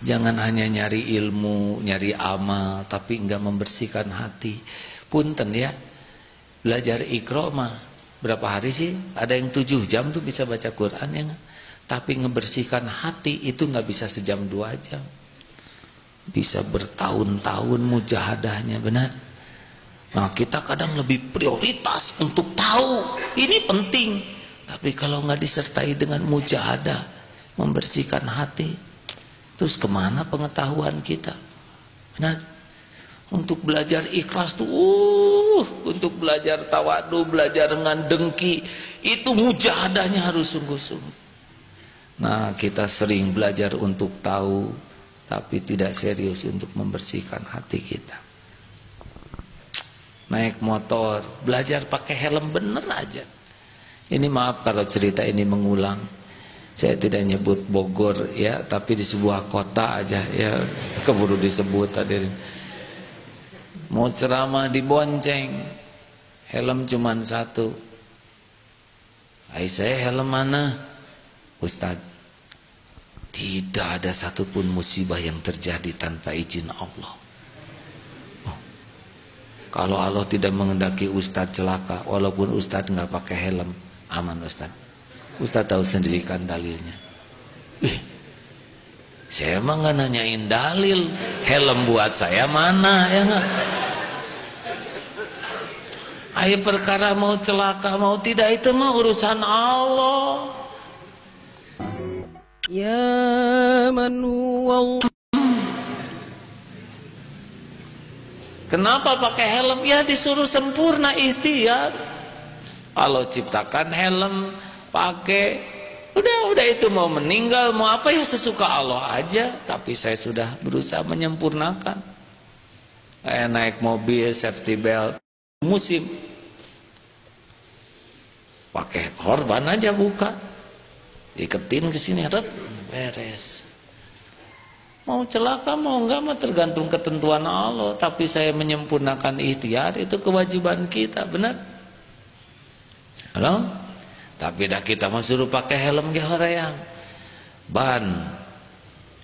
Jangan hanya nyari ilmu, nyari amal, tapi enggak membersihkan hati. Punten ya, belajar Iqra mah berapa hari sih? Ada yang 7 jam tuh bisa baca Quran ya. Tapi ngebersihkan hati itu enggak bisa sejam 2 jam. Bisa bertahun-tahun mujahadahnya, benar. Nah kita kadang lebih prioritas untuk tahu ini penting, tapi kalau nggak disertai dengan mujahadah, membersihkan hati, terus kemana pengetahuan kita? Benar. Untuk belajar ikhlas tuh, untuk belajar tawadu, belajar dengan dengki, itu mujahadahnya harus sungguh-sungguh. Nah kita sering belajar untuk tahu, tapi tidak serius untuk membersihkan hati kita. Naik motor, belajar pakai helm bener aja. Ini maaf kalau cerita ini mengulang. Saya tidak nyebut Bogor ya, tapi di sebuah kota aja ya, keburu disebut hadirin. Mau ceramah dibonceng, helm cuman satu. Saya helm mana? Ustaz, tidak ada satupun musibah yang terjadi tanpa izin Allah. Kalau Allah tidak mengendaki Ustaz celaka, walaupun Ustaz nggak pakai helm, aman Ustaz. Ustaz tahu sendiri kan dalilnya. Saya emang nggak nanyain dalil, helm buat saya mana ya nggak? Ayo perkara mau celaka mau tidak itu mah urusan Allah. Ya man huwa. Kenapa pakai helm? Ya disuruh sempurna ikhtiar. Allah ciptakan helm, pakai, udah itu mau meninggal mau apa ya sesuka Allah aja. Tapi saya sudah berusaha menyempurnakan. Kayak naik mobil safety belt musim, pakai korban aja buka, iketin ke sini, beres. Mau celaka mau enggak mah tergantung ketentuan Allah. Tapi saya menyempurnakan ikhtiar, itu kewajiban kita, benar? Halo? Tapi dah kita mau suruh pakai helm ge horeang. Ban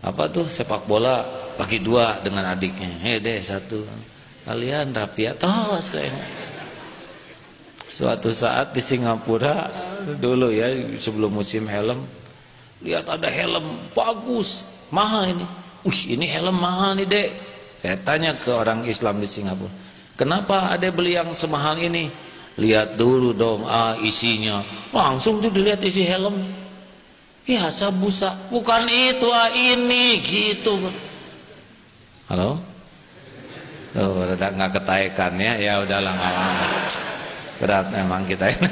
apa tuh sepak bola bagi dua dengan adiknya. Deh satu. Kalian rapi atas. Suatu saat di Singapura dulu ya, sebelum musim helm, lihat ada helm bagus, mahal ini. Ini helm mahal nih, Dek. Saya tanya ke orang Islam di Singapura, "Kenapa Ade beli yang semahal ini?" "Lihat dulu dong, isinya." Langsung tuh dilihat isi helm. Ya sabusa, bukan itu, ini gitu. Halo? Tuh, udah nggak ketaikan ya. Ya udahlah, nggak apa-apa. Berat memang kita ini.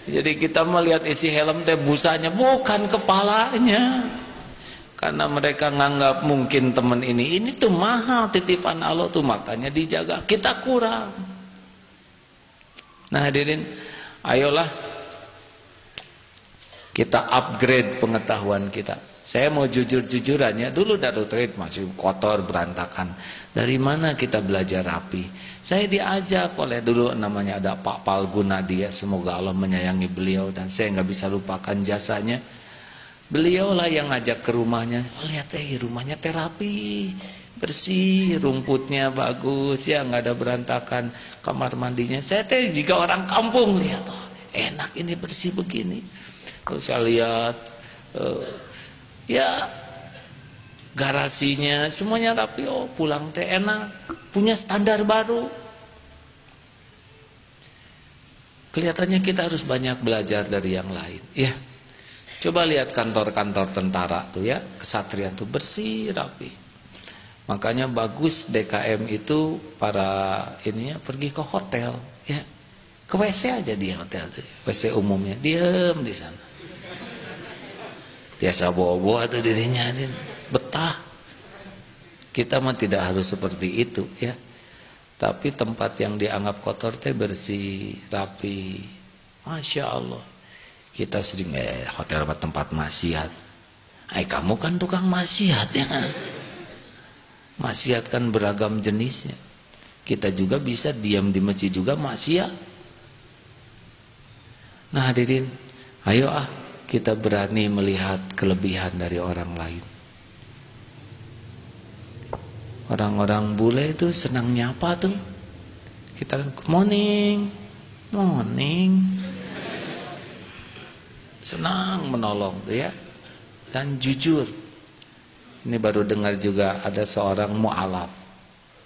Jadi kita melihat isi helm teh busanya, bukan kepalanya. Karena mereka nganggap mungkin teman ini tuh mahal, titipan Allah tuh, makanya dijaga. Kita kurang. Nah hadirin, ayolah kita upgrade pengetahuan kita. Saya mau jujur-jujurannya, dulu Darut Tauhid masih kotor, berantakan. Dari mana kita belajar rapi? Saya diajak oleh dulu namanya ada Pak Palguna, dia semoga Allah menyayangi beliau dan saya nggak bisa lupakan jasanya. Beliaulah yang ngajak ke rumahnya. Lihat rumahnya terapi, bersih, rumputnya bagus, ya nggak ada berantakan, kamar mandinya. Saya jika orang kampung lihat, enak ini bersih begini. Terus saya lihat, ya garasinya semuanya rapi. Pulang teh enak, punya standar baru. Kelihatannya kita harus banyak belajar dari yang lain, ya. Coba lihat kantor-kantor tentara tuh ya, kesatrian tuh bersih, rapi. Makanya bagus DKM itu para ininya pergi ke hotel, ya. Ke WC aja di hotel tuh, WC umumnya, diem di sana. Biasa bawa-bawa tuh dirinya, betah. Kita mah tidak harus seperti itu, ya. Tapi tempat yang dianggap kotor teh bersih, rapi. Masya Allah. Kita sering hotel tempat maksiat. Kamu kan tukang maksiat ya. Maksiat kan beragam jenisnya. Kita juga bisa diam di masjid juga maksiat. Nah hadirin, ayo kita berani melihat kelebihan dari orang lain. Orang-orang bule itu senang nyapa tuh. Kita good morning, morning. Senang menolong tuh ya. Dan jujur. Ini baru dengar juga ada seorang mu'alaf,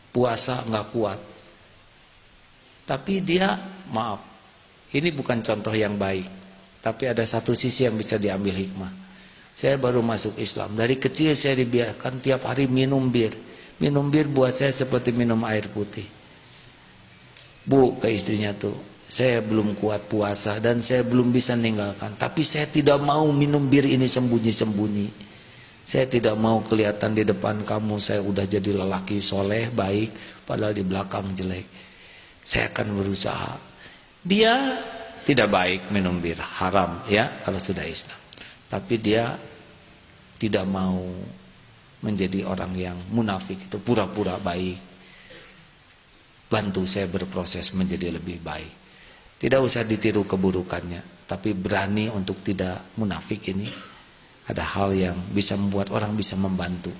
puasa nggak kuat. Tapi dia, maaf, ini bukan contoh yang baik. Tapi ada satu sisi yang bisa diambil hikmah. Saya baru masuk Islam. Dari kecil saya dibiarkan tiap hari minum bir. Minum bir buat saya seperti minum air putih. Bu, ke istrinya tuh, saya belum kuat puasa dan saya belum bisa meninggalkan. Tapi saya tidak mau minum bir ini sembunyi-sembunyi. Saya tidak mau kelihatan di depan kamu saya udah jadi lelaki soleh, baik, padahal di belakang jelek. Saya akan berusaha. Dia tidak baik minum bir, haram ya kalau sudah Islam. Tapi dia tidak mau menjadi orang yang munafik, itu pura-pura baik. Bantu saya berproses menjadi lebih baik. Tidak usah ditiru keburukannya, tapi berani untuk tidak munafik. Ini ada hal yang bisa membuat orang bisa membantu.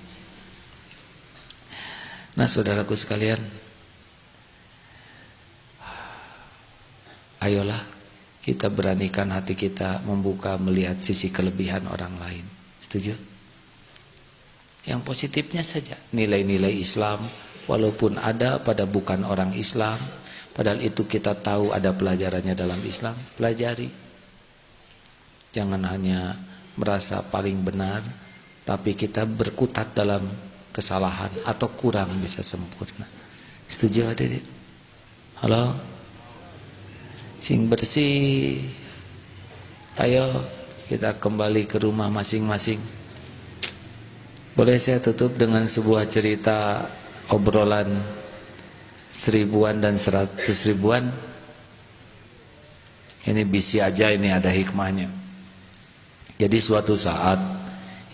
Nah, saudaraku sekalian, ayolah kita beranikan hati kita membuka melihat sisi kelebihan orang lain. Setuju? Yang positifnya saja, nilai-nilai Islam walaupun ada pada bukan orang Islam, padahal itu kita tahu ada pelajarannya dalam Islam, pelajari. Jangan hanya merasa paling benar, tapi kita berkutat dalam kesalahan atau kurang bisa sempurna. Setuju hadirin? Halo? Sing bersih. Ayo kita kembali ke rumah masing-masing. Boleh saya tutup dengan sebuah cerita obrolan 1000-an dan 100 ribuan. Ini bisi aja, ini ada hikmahnya. Jadi suatu saat,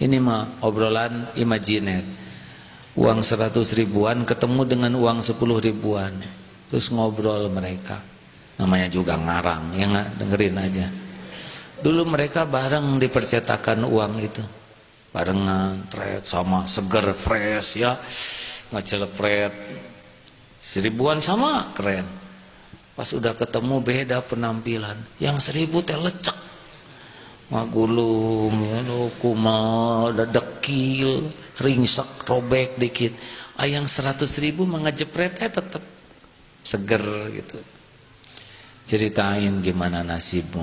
ini mah obrolan imajiner, uang 100 ribuan ketemu dengan uang 10 ribuan, terus ngobrol mereka. Namanya juga ngarang, ya nggak, dengerin aja. Dulu mereka bareng di percetakan uang itu, barengan, trade sama, seger, fresh ya, ngecepret. 1000-an sama, keren. Pas udah ketemu beda penampilan, yang 1000 teh lecek, magulung, ya, kumal, dekil, ringsek, robek dikit. Yang 100 ribu mengejepret tetap seger gitu. Ceritain gimana nasibmu.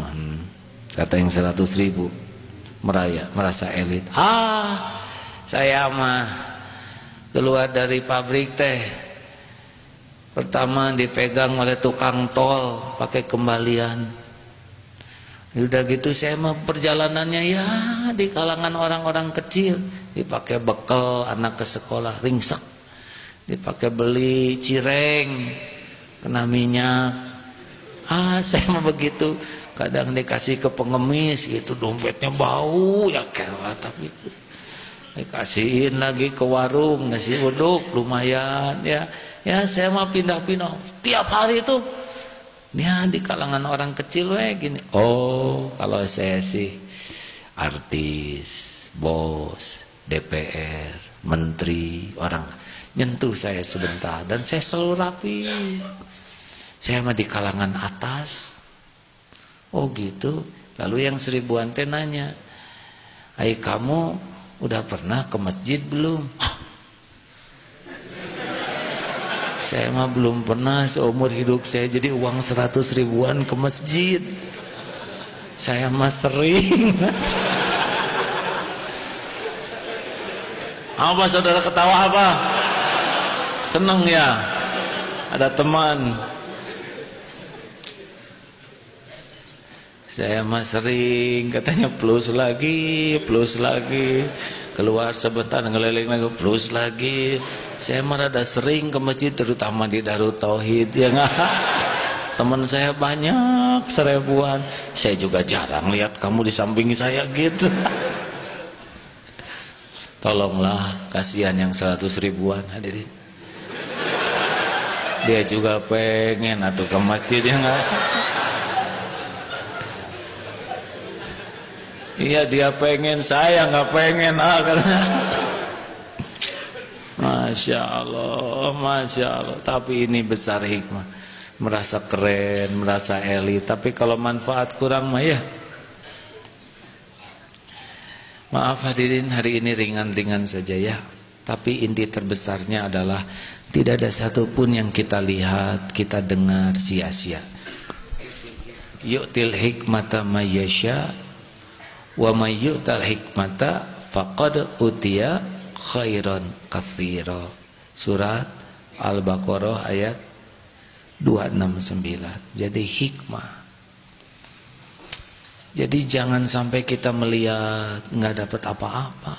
Kata yang 100 ribu, merasa elit. Saya mah keluar dari pabrik teh, pertama dipegang oleh tukang tol pakai kembalian. Udah gitu saya mah perjalanannya ya di kalangan orang-orang kecil, dipakai bekal anak ke sekolah, ringsek, dipakai beli cireng, kena minyak. Saya mah begitu, kadang dikasih ke pengemis gitu, dompetnya bau ya kelah, tapi dikasihin lagi ke warung nasi uduk lumayan ya. Ya saya mah pindah-pindah tiap hari itu. Ya di kalangan orang kecil gini. Oh, kalau saya sih artis, bos, DPR, menteri, orang nyentuh saya sebentar dan saya selalu rapi. Saya mah di kalangan atas. Oh gitu. Lalu yang 1000-an teh nanya, "Hai, kamu udah pernah ke masjid belum?" Saya mah belum pernah seumur hidup saya, jadi uang 100 ribuan ke masjid. Saya mah sering. Apa saudara ketawa apa? Seneng ya? Ada teman. Saya mah sering, katanya plus lagi, keluar sebentar ngeliling lagi, plus lagi. Saya mah rada sering ke masjid, terutama di Darut Tauhid ya nggak? Teman saya banyak 1000-an. Saya juga jarang lihat kamu di samping saya gitu. Tolonglah, kasihan yang 100 ribuan hadirin. Dia juga pengen atau ke masjid ya nggak? Iya dia pengen, saya nggak pengen karena Masya Allah. Tapi ini besar hikmah, merasa keren, merasa elit. Tapi kalau manfaat kurang mah ya. Maaf hadirin, hari ini ringan-ringan saja ya. Tapi inti terbesarnya adalah tidak ada satupun yang kita lihat, kita dengar sia-sia. Yu'til hikmata mayyasha wa may yu'tal hikmata faqad utiya khairan katsira. Surat Al-Baqarah ayat 269. Jadi hikmah. Jadi jangan sampai kita melihat nggak dapat apa-apa,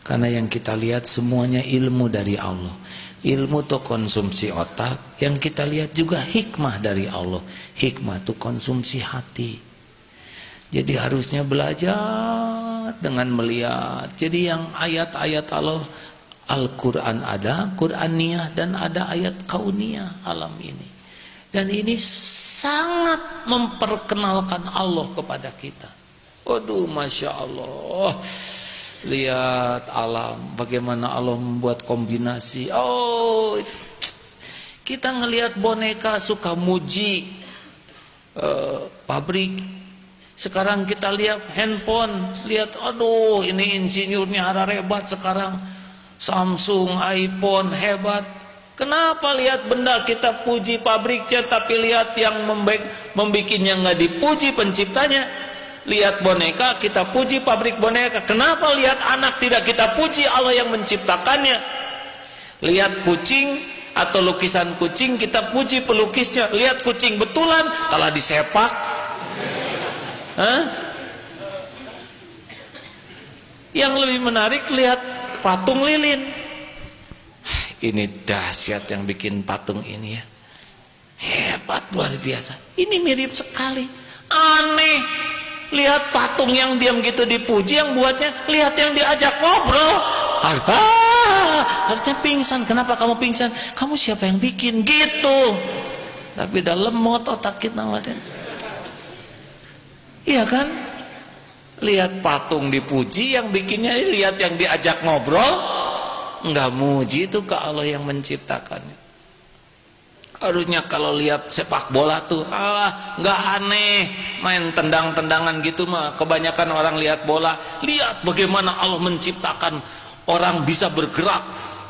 karena yang kita lihat semuanya ilmu dari Allah. Ilmu itu konsumsi otak, yang kita lihat juga hikmah dari Allah. Hikmah itu konsumsi hati. Jadi harusnya belajar dengan melihat. Jadi yang ayat-ayat Allah, Al-Quran ada, Quraniyah, dan ada ayat kauniyah alam ini. Dan ini sangat memperkenalkan Allah kepada kita. Waduh, Masya Allah. Lihat alam, bagaimana Allah membuat kombinasi. Oh, kita ngelihat boneka suka muji pabrik. Sekarang kita lihat handphone, lihat aduh ini insinyurnya ada hebat sekarang. Samsung, iPhone hebat. Kenapa lihat benda kita puji pabriknya, tapi lihat yang membikinnya nggak dipuji penciptanya? Lihat boneka, kita puji pabrik boneka. Kenapa lihat anak tidak kita puji Allah yang menciptakannya? Lihat kucing atau lukisan kucing, kita puji pelukisnya. Lihat kucing betulan, kalau disepak. Hah? Yang lebih menarik, lihat patung lilin. Ini dahsyat yang bikin patung ini ya. Hebat, luar biasa. Ini mirip sekali. Aneh. Lihat patung yang diam gitu dipuji, yang buatnya lihat yang diajak ngobrol. Harusnya pingsan. Kenapa kamu pingsan? Kamu siapa yang bikin gitu? Tapi dalam lemot otak kita. Iya kan? Lihat patung dipuji, yang bikinnya lihat yang diajak ngobrol. Enggak muji itu ke Allah yang menciptakannya. Harusnya kalau lihat sepak bola tuh nggak aneh main tendang-tendangan gitu mah. Kebanyakan orang lihat bola, lihat bagaimana Allah menciptakan orang bisa bergerak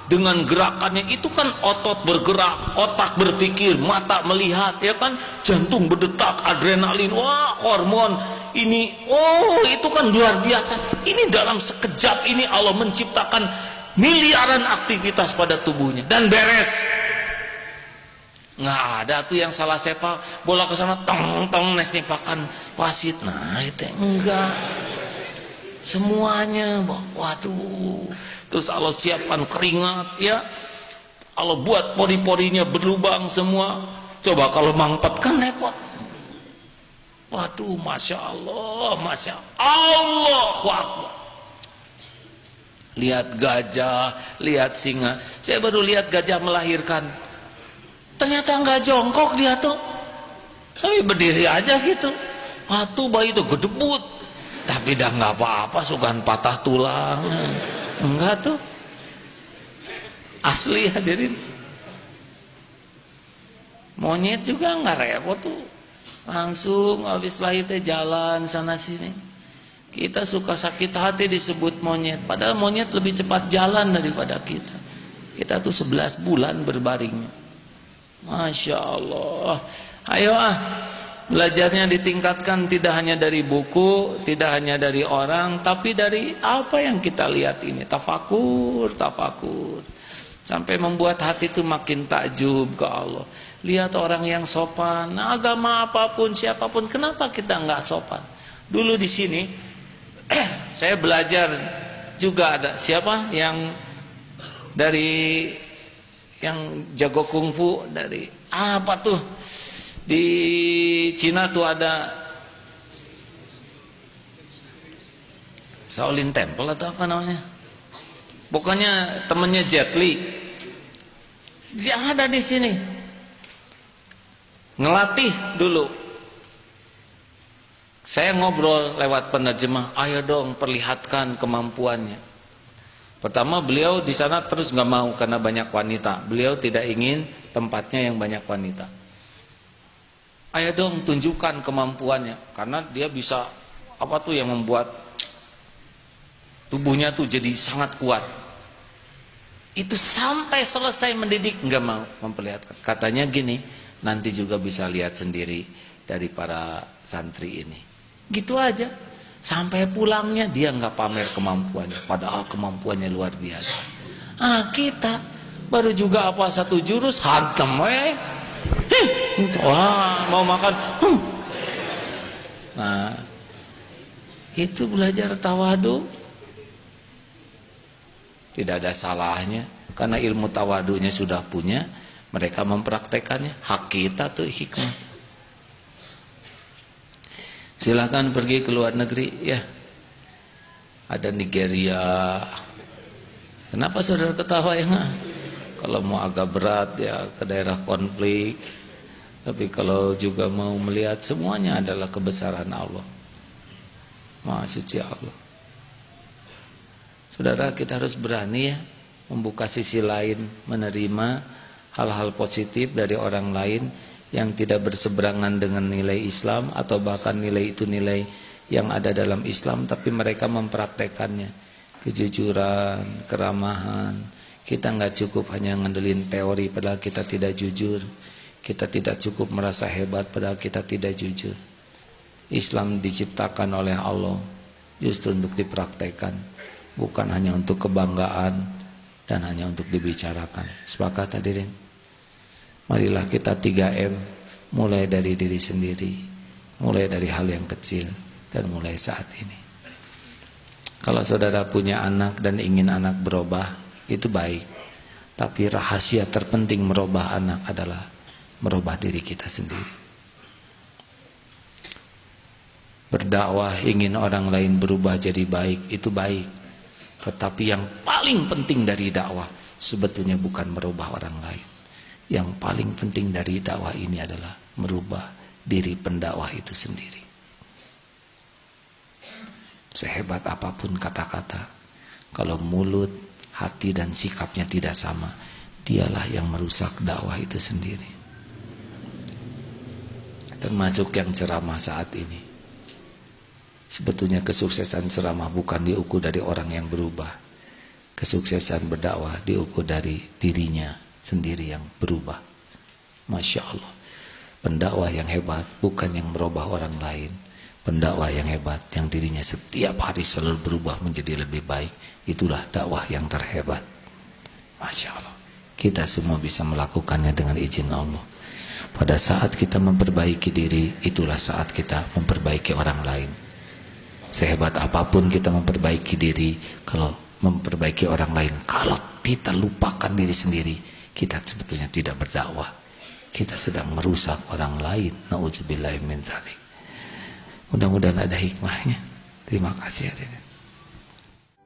dengan gerakannya. Itu kan otot bergerak, otak berpikir, mata melihat, ya kan, jantung berdetak, adrenalin, wah hormon ini, oh itu kan luar biasa. Ini dalam sekejap ini Allah menciptakan miliaran aktivitas pada tubuhnya dan beres. Nggak ada tuh yang salah sepak bola ke sana tong nes nipakan wasit. Nah itu enggak. Semuanya waduh. Terus Allah siapkan keringat ya. Allah buat pori-porinya berlubang semua. Coba kalau mampet kan repot. Waduh, Masya Allah, Masya Allah. Lihat gajah, lihat singa. Saya baru lihat gajah melahirkan. Ternyata nggak jongkok dia tuh, tapi berdiri aja gitu. Waktu bayi itu gedebut, tapi dah nggak apa-apa, sugan patah tulang, enggak tuh. Asli hadirin. Monyet juga nggak repot tuh, langsung habis lahir teh jalan sana sini. Kita suka sakit hati disebut monyet, padahal monyet lebih cepat jalan daripada kita. Kita tuh 11 bulan berbaringnya. Masya Allah. Ayo belajarnya ditingkatkan, tidak hanya dari buku, tidak hanya dari orang, tapi dari apa yang kita lihat ini. Tafakur sampai membuat hati itu makin takjub ke Allah. Lihat orang yang sopan, agama apapun, siapapun, kenapa kita nggak sopan? Dulu di sini saya belajar juga, ada siapa yang dari yang jago kungfu, dari apa tuh di Cina tuh ada Shaolin Temple atau apa namanya, pokoknya temennya Jet Li, dia ada di sini ngelatih dulu. Saya ngobrol lewat penerjemah, ayo dong perlihatkan kemampuannya. Pertama beliau di sana terus nggak mau karena banyak wanita. Beliau tidak ingin tempatnya yang banyak wanita. Ayo dong tunjukkan kemampuannya, karena dia bisa apa tuh yang membuat tubuhnya tuh jadi sangat kuat. Itu sampai selesai mendidik nggak mau memperlihatkan. Katanya gini, nanti juga bisa lihat sendiri dari para santri ini. Gitu aja. Sampai pulangnya dia nggak pamer kemampuannya, padahal kemampuannya luar biasa. Kita baru juga apa satu jurus hantem, wah mau makan. Nah itu belajar tawadu, tidak ada salahnya. Karena ilmu tawadunya sudah punya, mereka mempraktekannya. Hak kita tuh hikmah. Silakan pergi ke luar negeri ya. Ada Nigeria. Kenapa saudara ketawa ya? Kalau mau agak berat ya ke daerah konflik. Tapi kalau juga mau melihat semuanya adalah kebesaran Allah. Maha suci Allah. Saudara, kita harus berani ya membuka sisi lain, menerima hal-hal positif dari orang lain yang tidak berseberangan dengan nilai Islam, atau bahkan nilai itu nilai yang ada dalam Islam tapi mereka mempraktekannya. Kejujuran, keramahan. Kita nggak cukup hanya ngandelin teori padahal kita tidak jujur. Kita tidak cukup merasa hebat padahal kita tidak jujur. Islam diciptakan oleh Allah justru untuk dipraktekkan, bukan hanya untuk kebanggaan dan hanya untuk dibicarakan. Sepakat hadirin? Marilah kita 3M, mulai dari diri sendiri, mulai dari hal yang kecil, dan mulai saat ini. Kalau saudara punya anak dan ingin anak berubah, itu baik. Tapi rahasia terpenting merubah anak adalah merubah diri kita sendiri. Berdakwah ingin orang lain berubah jadi baik, itu baik. Tetapi yang paling penting dari dakwah sebetulnya bukan merubah orang lain. Yang paling penting dari dakwah ini adalah merubah diri pendakwah itu sendiri. Sehebat apapun kata-kata, kalau mulut, hati dan sikapnya tidak sama, dialah yang merusak dakwah itu sendiri. Termasuk yang ceramah saat ini. Sebetulnya kesuksesan ceramah bukan diukur dari orang yang berubah. Kesuksesan berdakwah diukur dari dirinya sendiri yang berubah. Masya Allah. Pendakwah yang hebat bukan yang merubah orang lain. Pendakwah yang hebat yang dirinya setiap hari selalu berubah menjadi lebih baik. Itulah dakwah yang terhebat. Masya Allah. Kita semua bisa melakukannya dengan izin Allah. Pada saat kita memperbaiki diri, itulah saat kita memperbaiki orang lain. Sehebat apapun kita memperbaiki diri, kalau memperbaiki orang lain, kalau kita lupakan diri sendiri, kita sebetulnya tidak berdakwah. Kita sedang merusak orang lain. Na'udzubillahi min dzalik. Mudah-mudahan ada hikmahnya. Terima kasih.